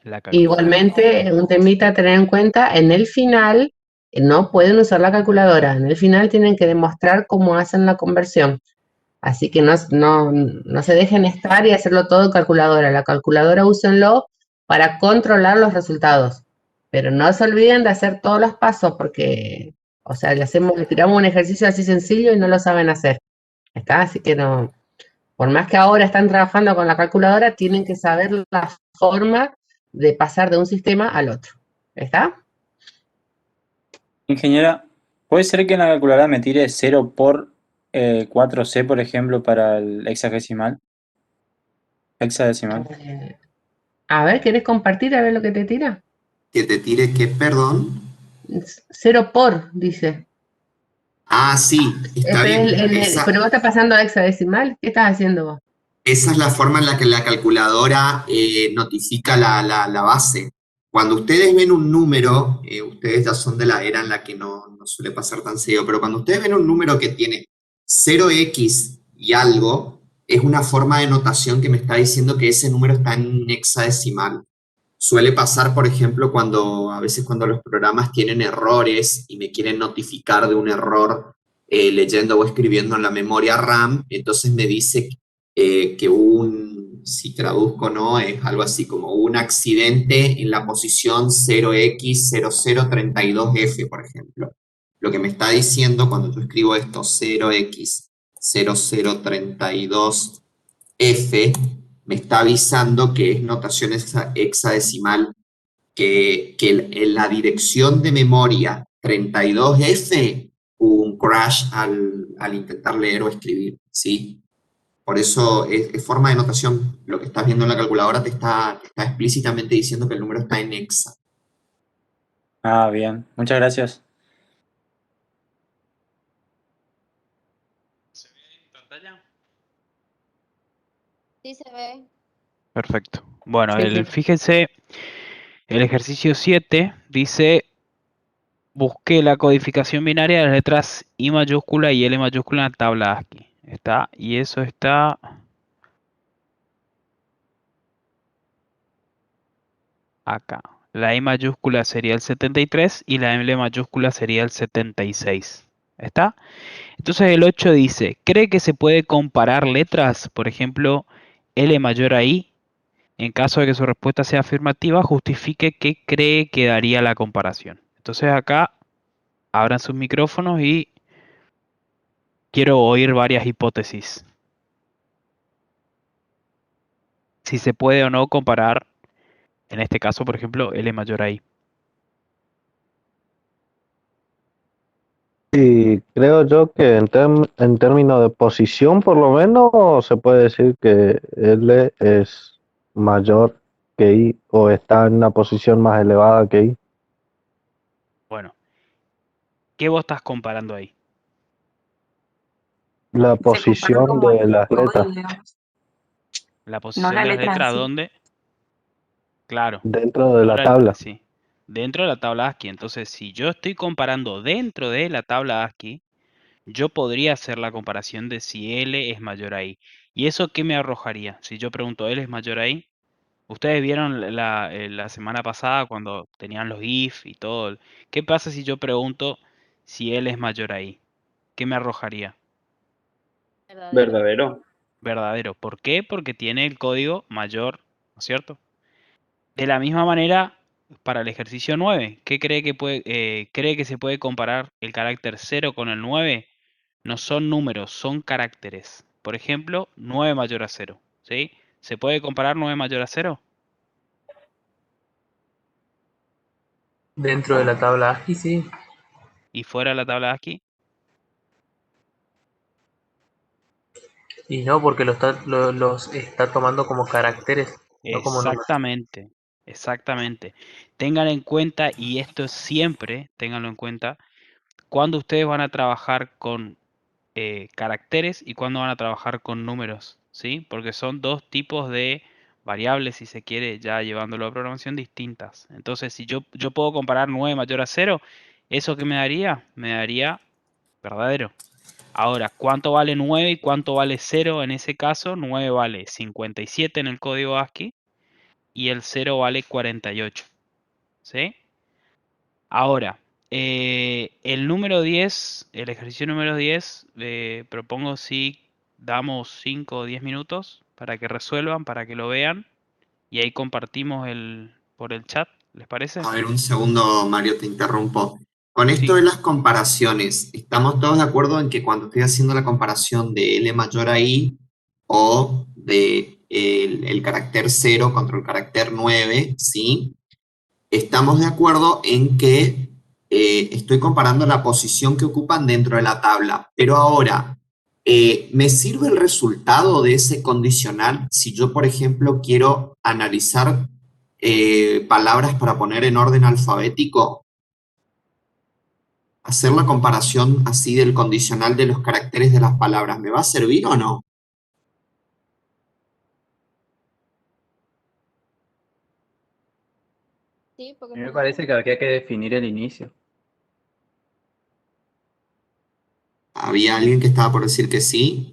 la calculadora. Igualmente, un temita a tener en cuenta, en el final no pueden usar la calculadora, en el final tienen que demostrar cómo hacen la conversión. Así que no se dejen estar y hacerlo todo en calculadora. La calculadora úsenlo para controlar los resultados. Pero no se olviden de hacer todos los pasos porque, o sea, le tiramos un ejercicio así sencillo y no lo saben hacer. ¿Está? Así que no, por más que ahora están trabajando con la calculadora, tienen que saber la forma de pasar de un sistema al otro. ¿Está? Ingeniera, ¿puede ser que en la calculadora me tire 0 por 4C, por ejemplo, para el hexadecimal? Hexadecimal. A ver, ¿querés compartir a ver lo que te tira? Que te tire qué, perdón. 0 por, dice. Ah, sí, está bien. Pero vos estás pasando a hexadecimal. ¿Qué estás haciendo vos? Esa es la forma en la que la calculadora notifica la base. Cuando ustedes ven un número, ustedes ya son de la era en la que no suele pasar tan seguido, pero cuando ustedes ven un número que tiene 0x y algo, es una forma de notación que me está diciendo que ese número está en hexadecimal. Suele pasar, por ejemplo, a veces cuando los programas tienen errores y me quieren notificar de un error leyendo o escribiendo en la memoria RAM, entonces me dice que si traduzco, ¿no? Es algo así como un accidente en la posición 0x0032F, por ejemplo. Lo que me está diciendo cuando yo escribo esto, 0x0032F, me está avisando que es notación hexadecimal, que en la dirección de memoria 32F hubo un crash al intentar leer o escribir, ¿sí? Por eso es forma de notación. Lo que estás viendo en la calculadora te está explícitamente diciendo que el número está en hexa. Ah, bien. Muchas gracias. ¿Se ve en pantalla? Sí se ve. Perfecto. Bueno, Sí, sí. fíjense, el ejercicio 7 dice, busqué la codificación binaria de las letras I mayúscula y L mayúscula en la tabla ASCII. Está, y eso está acá. La I mayúscula sería el 73 y la L mayúscula sería el 76. ¿Está? Entonces el 8 dice, ¿cree que se puede comparar letras? Por ejemplo, L mayor a I. En caso de que su respuesta sea afirmativa, justifique qué cree que daría la comparación. Entonces acá abran sus micrófonos y quiero oír varias hipótesis. Si se puede o no comparar, en este caso, por ejemplo, L mayor a I. Y creo yo que en términos de posición, por lo menos, se puede decir que L es mayor que I o está en una posición más elevada que I. Bueno, ¿qué vos estás comparando ahí? La Se compara posición como de el las letras código, digamos. La No posición la de las letra en letras, sí. ¿dónde? Claro, dentro de no la tabla. sí. Dentro de la tabla ASCII. Entonces, si yo estoy comparando dentro de la tabla ASCII, yo podría hacer la comparación de si L es mayor a I. ¿Y eso qué me arrojaría? Si yo pregunto L es mayor a I. Ustedes vieron la semana pasada cuando tenían los if y todo. ¿Qué pasa si yo pregunto si L es mayor a I? ¿Qué me arrojaría? Verdadero. Verdadero. Verdadero. ¿Por qué? Porque tiene el código mayor, ¿no es cierto? De la misma manera, para el ejercicio 9, ¿qué cree que se puede comparar el carácter 0 con el 9? no son números, son caracteres. Por ejemplo, 9 mayor a 0, ¿sí? ¿Se puede comparar 9 mayor a 0? Dentro de la tabla ASCII, sí. ¿Y fuera de la tabla ASCII? Y no, porque los está tomando como caracteres, no como números. Exactamente, exactamente. Tengan en cuenta, y esto es siempre, ténganlo en cuenta, cuando ustedes van a trabajar con caracteres y cuando van a trabajar con números, ¿sí? Porque son dos tipos de variables, si se quiere, ya llevándolo a programación distintas. Entonces, si yo puedo comparar 9 mayor a 0, ¿eso qué me daría? Me daría verdadero. Ahora, ¿cuánto vale 9 y cuánto vale 0? En ese caso, 9 vale 57 en el código ASCII y el 0 vale 48, ¿sí? Ahora, el número 10, el ejercicio número 10, propongo si damos 5 o 10 minutos para que resuelvan, para que lo vean y ahí compartimos por el chat, ¿les parece? A ver, un segundo, Mario, te interrumpo. Con esto Sí, de las comparaciones, ¿estamos todos de acuerdo en que cuando estoy haciendo la comparación de L mayor a I o de el carácter 0 contra el carácter 9, ¿sí? Estamos de acuerdo en que estoy comparando la posición que ocupan dentro de la tabla. Pero ahora, ¿me sirve el resultado de ese condicional si yo, por ejemplo, quiero analizar palabras para poner en orden alfabético? ¿Hacer la comparación así del condicional de los caracteres de las palabras, ¿me va a servir o no? Sí, porque A mí me por eso parece que habría que definir el inicio. Había alguien que estaba por decir que sí.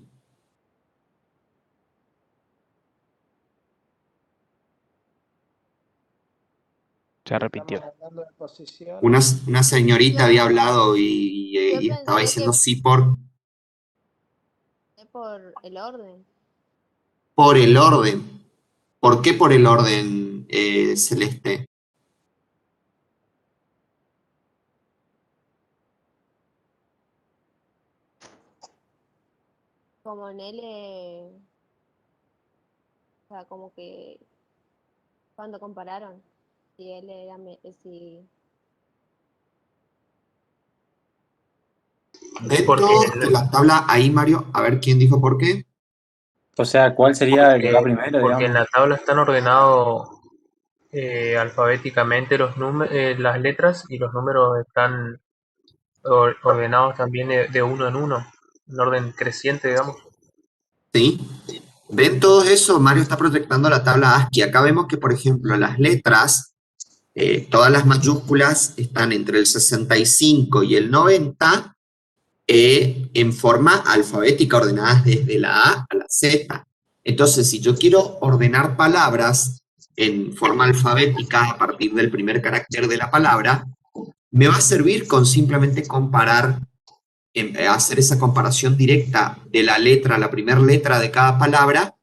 se repitió. Hablando de posición. Una señorita yo, había hablado yo y estaba pensé diciendo que sí por el orden. por el orden. ¿Por qué por el orden, Celeste? Como en L, o sea, como que cuando compararon, si L era, si Dentro Porque, de la tabla, ahí Mario, a ver quién dijo por qué. O sea, ¿cuál sería el que va primero, porque en digamos? la tabla están ordenados alfabéticamente las letras y los números están ordenados también de uno en uno, en orden creciente, digamos. ¿Sí? ¿Ven todo eso? Mario está proyectando la tabla ASCII. Acá vemos que, por ejemplo, las letras, todas las mayúsculas están entre el 65 y el 90 en forma alfabética, ordenadas desde la A a la Z. Entonces, si yo quiero ordenar palabras en forma alfabética a partir del primer carácter de la palabra, me va a servir con simplemente comparar, hacer esa comparación directa de la letra, la primera letra de cada palabra,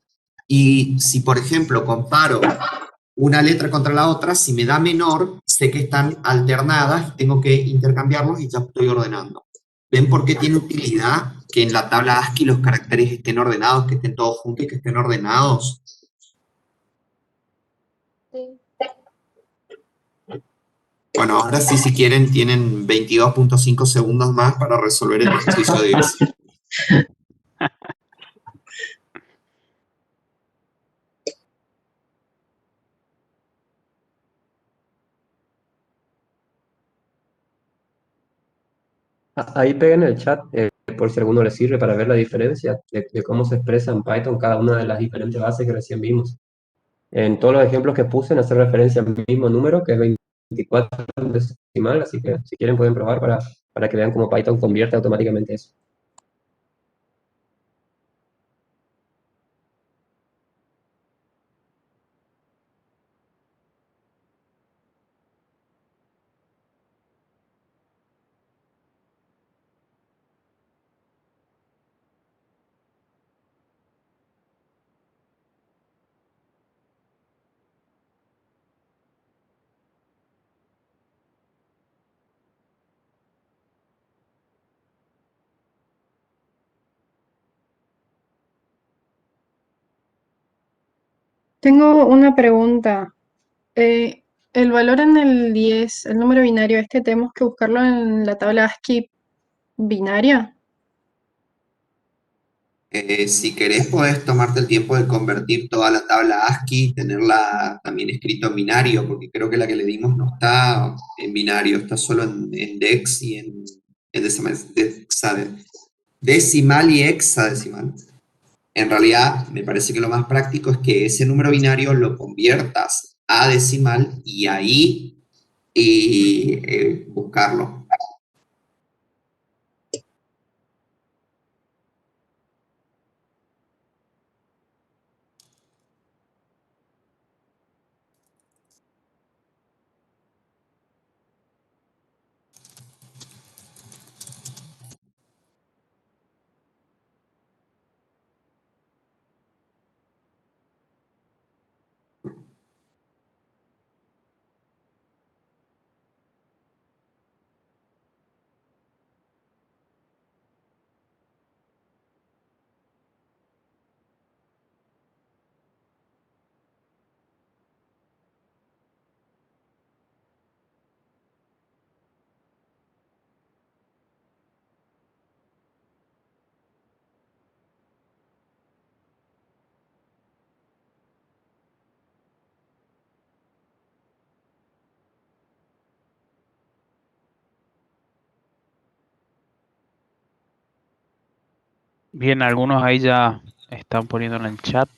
y si, por ejemplo, comparo una letra contra la otra, si me da menor, sé que están alternadas, tengo que intercambiarlos y ya estoy ordenando. ¿Ven por qué tiene utilidad que en la tabla ASCII los caracteres estén ordenados, que estén todos juntos y que estén ordenados? sí. Bueno, ahora sí, si quieren, tienen 22.5 segundos más para resolver el ejercicio de irse. Ahí peguen en el chat, por si a alguno le sirve para ver la diferencia de cómo se expresa en Python cada una de las diferentes bases que recién vimos. En todos los ejemplos que puse, hacer referencia al mismo número, que es 24 en decimal, así que si quieren pueden probar para que vean cómo Python convierte automáticamente eso. Tengo una pregunta. El valor en el 10, el número binario este, ¿tenemos que buscarlo en la tabla ASCII binaria? Si querés, podés tomarte el tiempo de convertir toda la tabla ASCII y tenerla también escrito en binario, porque creo que la que le dimos no está en binario, está solo en dex y en decimal y hexadecimal. En realidad, me parece que lo más práctico es que ese número binario lo conviertas a decimal y ahí buscarlo. Bien, algunos ahí ya están poniendo en el chat.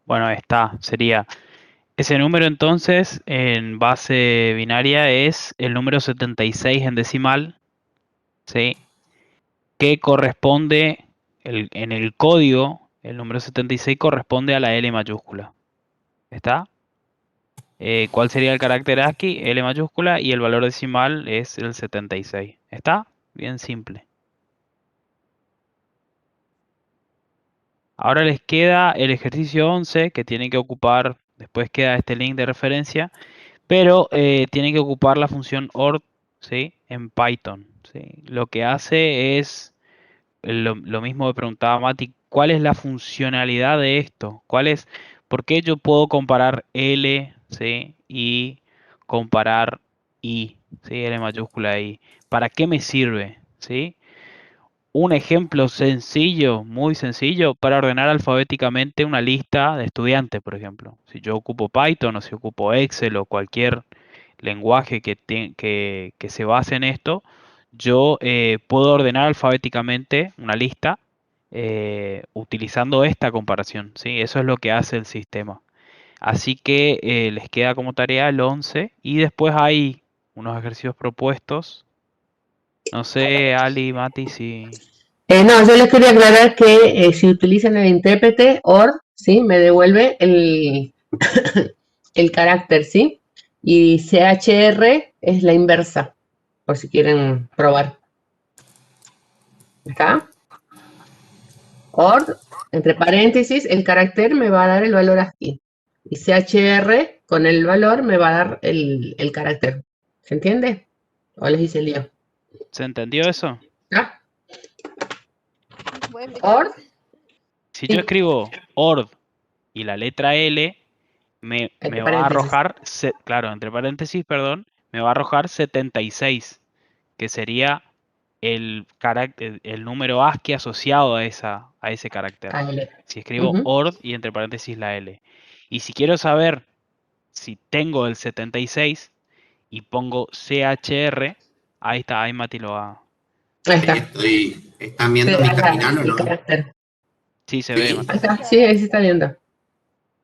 Bueno, está, sería ese número entonces en base binaria es el número 76 en decimal, ¿sí? Que corresponde, en el código, el número 76 corresponde a la L mayúscula. ¿Está? ¿Cuál sería el carácter ASCII? L mayúscula y el valor decimal es el 76. ¿Está? Bien simple. Ahora les queda el ejercicio 11 que tienen que ocupar, después queda este link de referencia, pero tienen que ocupar la función OR, ¿sí? En Python, ¿sí? Lo que hace es lo mismo que preguntaba Mati, ¿cuál es la funcionalidad de esto? ¿Por qué yo puedo comparar L, ¿sí? Y comparar I, ¿sí? L mayúscula I. ¿Para qué me sirve? ¿Sí? Un ejemplo sencillo, muy sencillo, para ordenar alfabéticamente una lista de estudiantes, por ejemplo. Si yo ocupo Python o si ocupo Excel o cualquier lenguaje que se base en esto, yo puedo ordenar alfabéticamente una lista utilizando esta comparación, ¿sí? Eso es lo que hace el sistema. Así que les queda como tarea el 11 y después hay unos ejercicios propuestos. No sé, Ali, Mati, si... No, yo les quería aclarar que si utilizan el intérprete OR, ¿sí? Me devuelve el carácter, ¿sí? Y CHR es la inversa, por si quieren probar. ¿Está? OR, entre paréntesis, el carácter me va a dar el valor ASCII. Y CHR con el valor me va a dar el carácter. ¿Se entiende? ¿O les hice el lío? ¿Se entendió eso? ¿Ah? ¿Pueden OR. Si yo escribo ORD y la letra L, me va a arrojar, claro, entre paréntesis, perdón, me va a arrojar 76, que sería el número ASCII asociado a ese carácter. Si escribo ORD y entre paréntesis la L. Y si quiero saber si tengo el 76 y pongo CHR, ahí está, ahí Mati lo va. ¿Están viendo mi terminal o no? Sí, se ve. Ahí está, sí, ahí se está viendo.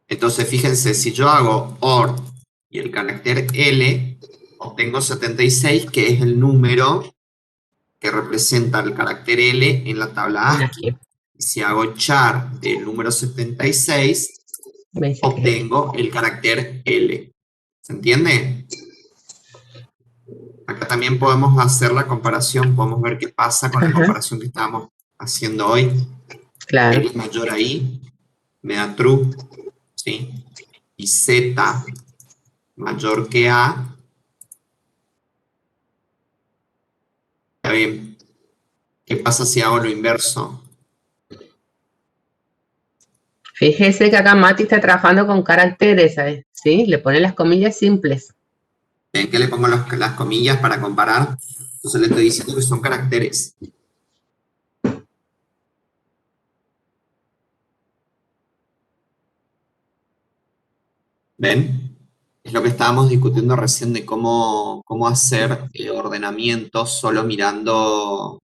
Entonces, fíjense, si yo hago OR y el carácter L, obtengo 76, que es el número que representa el carácter L en la tabla ASCII. Y si hago char del número 76, Me dice que obtengo el carácter L. ¿Se entiende? Acá también podemos hacer la comparación, podemos ver qué pasa con la Ajá. comparación que estábamos haciendo hoy. Claro. L mayor a I, me da true, ¿sí? Y Z mayor que A, está bien. ¿Qué pasa si hago lo inverso? Fíjese que acá Mati está trabajando con caracteres, ¿sabes? ¿Sí? Le pone las comillas simples. ¿En qué le pongo las comillas para comparar? Entonces le estoy diciendo que son caracteres. ¿Ven? Es lo que estábamos discutiendo recién de cómo hacer ordenamientos solo mirando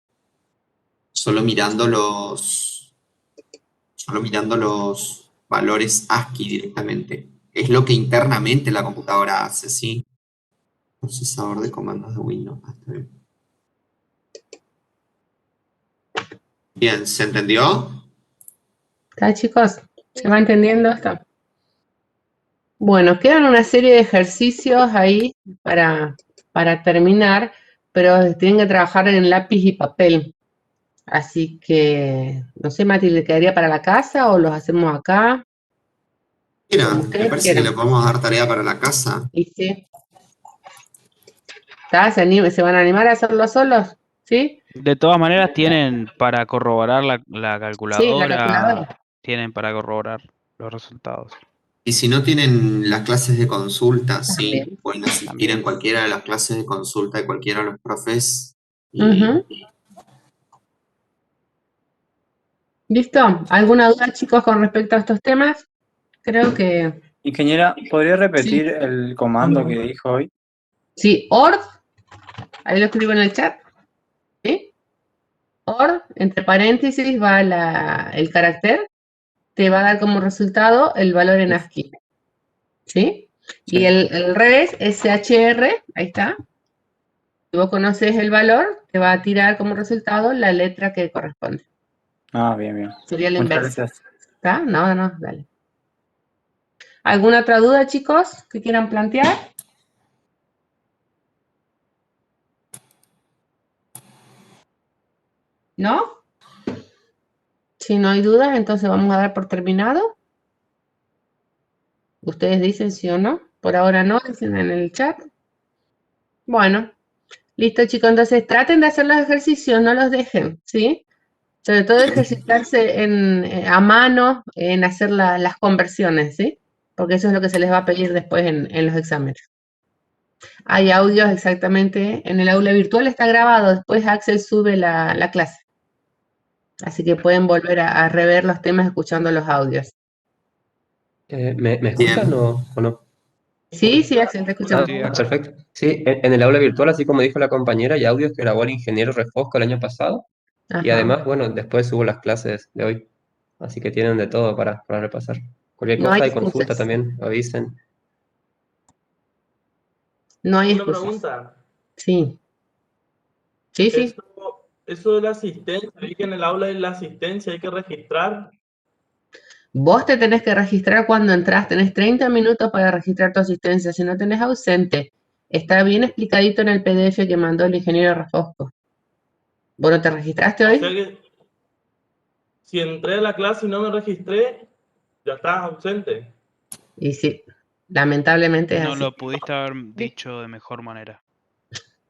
los valores ASCII directamente. Es lo que internamente la computadora hace, ¿sí? Procesador de comandos de Windows. Está bien. Bien, ¿se entendió? ¿Está, chicos? ¿Se va entendiendo esto? Bueno, quedan una serie de ejercicios ahí para terminar, pero tienen que trabajar en lápiz y papel. Así que, no sé, Mati, ¿le quedaría para la casa o los hacemos acá? Mira, Como me ustedes parece que quieran. le podemos dar tarea para la casa. ¿Y sí? ¿Está? ¿Se van a animar a hacerlo solos? ¿Sí? De todas maneras tienen para corroborar la Sí, la calculadora, calculadora. tienen para corroborar los resultados. Y si no tienen las clases de consulta, sí, También. pueden asistir También. en cualquiera de las clases de consulta de cualquiera de los profes. Ujú. ¿Listo? ¿Alguna duda, chicos, con respecto a estos temas? Creo que Ingeniera, ¿podría repetir sí. el comando que dijo hoy? Sí, OR, ahí lo escribo en el chat. ¿Sí? OR, entre paréntesis va el carácter, te va a dar como resultado el valor en ASCII. ¿Sí? Sí. Y el res, SHR, ahí está. Si vos conoces el valor, te va a tirar como resultado la letra que corresponde. Ah, bien, bien. Sería la Muchas inversa. gracias. ¿Está? No, dale. ¿Alguna otra duda, chicos, que quieran plantear? ¿No? Si no hay dudas, entonces vamos a dar por terminado. Ustedes dicen sí o no. Por ahora no, dicen en el chat. Bueno, listo, chicos. Entonces traten de hacer los ejercicios, no los dejen, ¿sí? Sobre todo ejercitarse a mano en hacer las conversiones, ¿sí? Porque eso es lo que se les va a pedir después en los exámenes. Hay audios exactamente, en el aula virtual está grabado, después Axel sube la clase. Así que pueden volver a rever los temas escuchando los audios. ¿Me escuchan o no? Sí, Axel, te escuchamos. Sí, Ah, perfecto. Sí, en el aula virtual, así como dijo la compañera, hay audios que grabó el ingeniero Refosco el año pasado. Y Ajá. además, bueno, después subo las clases de hoy. Así que tienen de todo para repasar. Cualquier No hay cosa y consulta excusas. también, avisen. No hay Una excusas. pregunta. Sí. Sí. Eso de la asistencia, vi que en el aula de la asistencia hay que registrar. Vos te tenés que registrar cuando entras, tenés 30 minutos para registrar tu asistencia. Si no tenés ausente, está bien explicadito en el PDF que mandó el ingeniero Rafosco. ¿Vos no te registraste O hoy? sea que si entré a la clase y no me registré, ya estás ausente. Y sí, lamentablemente es No así. lo pudiste haber dicho de mejor manera.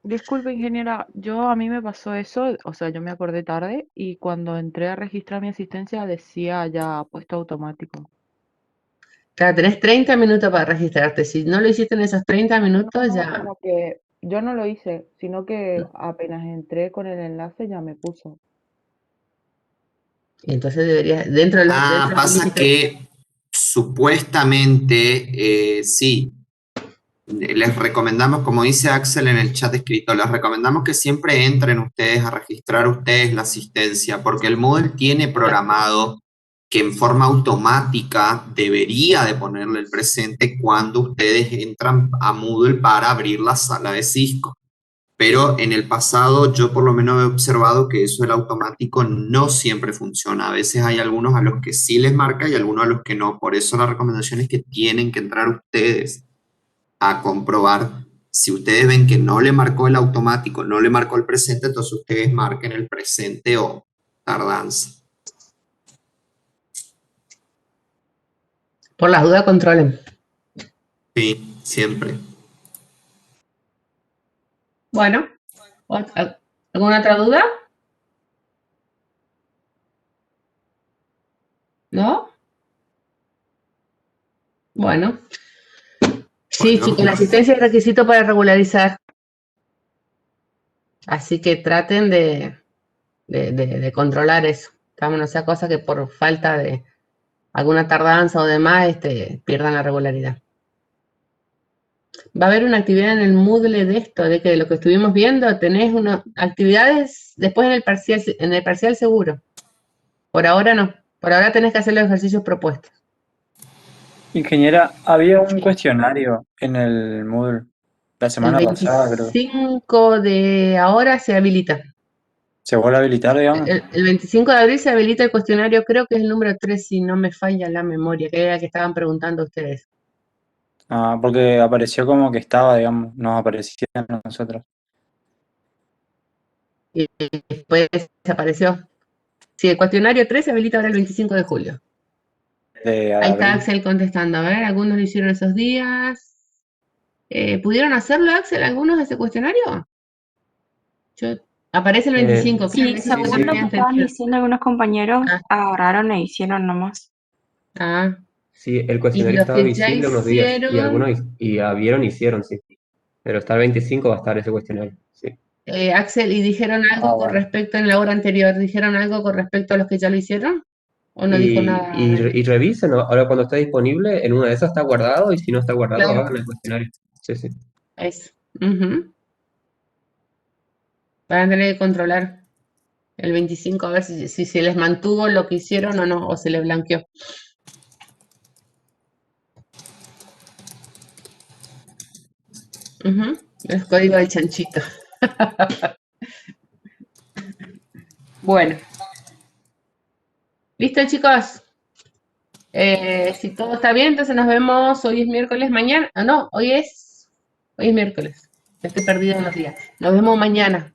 Disculpe, ingeniera, a mí me pasó eso, o sea, yo me acordé tarde y cuando entré a registrar mi asistencia decía ya puesto automático. Claro, tenés 30 minutos para registrarte. Si no lo hiciste en esos 30 minutos, No, ya. como que yo no lo hice, sino que apenas entré con el enlace ya me puso. Entonces deberías, dentro de los Pasa límites. que supuestamente, sí, les recomendamos, como dice Axel en el chat escrito, les recomendamos que siempre entren ustedes a registrar ustedes la asistencia, porque el Moodle tiene programado que en forma automática debería de ponerle el presente cuando ustedes entran a Moodle para abrir la sala de Cisco. Pero en el pasado yo por lo menos he observado que eso del automático no siempre funciona. A veces hay algunos a los que sí les marca y algunos a los que no. Por eso la recomendación es que tienen que entrar ustedes a comprobar. Si ustedes ven que no le marcó el automático, no le marcó el presente, entonces ustedes marquen el presente o tardanza. Por las dudas, controlen. Sí, siempre. Bueno, ¿alguna otra duda? ¿No? Bueno. Sí, chicos, la asistencia es requisito para regularizar. Así que traten de controlar eso. No sea cosa que por falta de alguna tardanza o demás pierdan la regularidad. Va a haber una actividad en el Moodle de esto, de que de lo que estuvimos viendo, tenés unas actividades después en el parcial seguro. Por ahora no. Por ahora tenés que hacer los ejercicios propuestos. Ingeniera, había un cuestionario en el Moodle la semana pasada, creo. El 25 de ahora se habilita. ¿Se vuelve a habilitar, digamos? El 25 de abril se habilita el cuestionario, creo que es el número 3, si no me falla la memoria, que era el que estaban preguntando ustedes. Ah, porque apareció como que estaba, digamos, nos aparecía a nosotros. Y después desapareció. Sí, el cuestionario 3 se habilita ahora el 25 de julio. Ahí está Axel contestando. A ver, algunos lo hicieron esos días. ¿Pudieron hacerlo, Axel, algunos de ese cuestionario? Aparece el 25. Sí, según lo que estaban diciendo algunos compañeros, agarraron e hicieron nomás. Ah. Sí, el cuestionario estaba visible unos días y algunos vieron y hicieron, sí. Pero hasta el 25 va a estar ese cuestionario, sí. Axel, ¿y dijeron algo con respecto en la hora anterior? ¿Dijeron algo con respecto a los que ya lo hicieron? ¿O no dijo nada? Y revisen, ¿no? Ahora cuando esté disponible, en una de esas está guardado y si no está guardado, Claro. hagan el cuestionario. Sí, sí. Eso. Van a tener que controlar el 25 a ver si se les mantuvo lo que hicieron o no, o se les blanqueó. El código del chanchito. Bueno. ¿Listo, chicos? Si todo está bien, entonces nos vemos. Hoy es miércoles, mañana. Ah, no, hoy es miércoles. Estoy perdida en los días. Nos vemos mañana.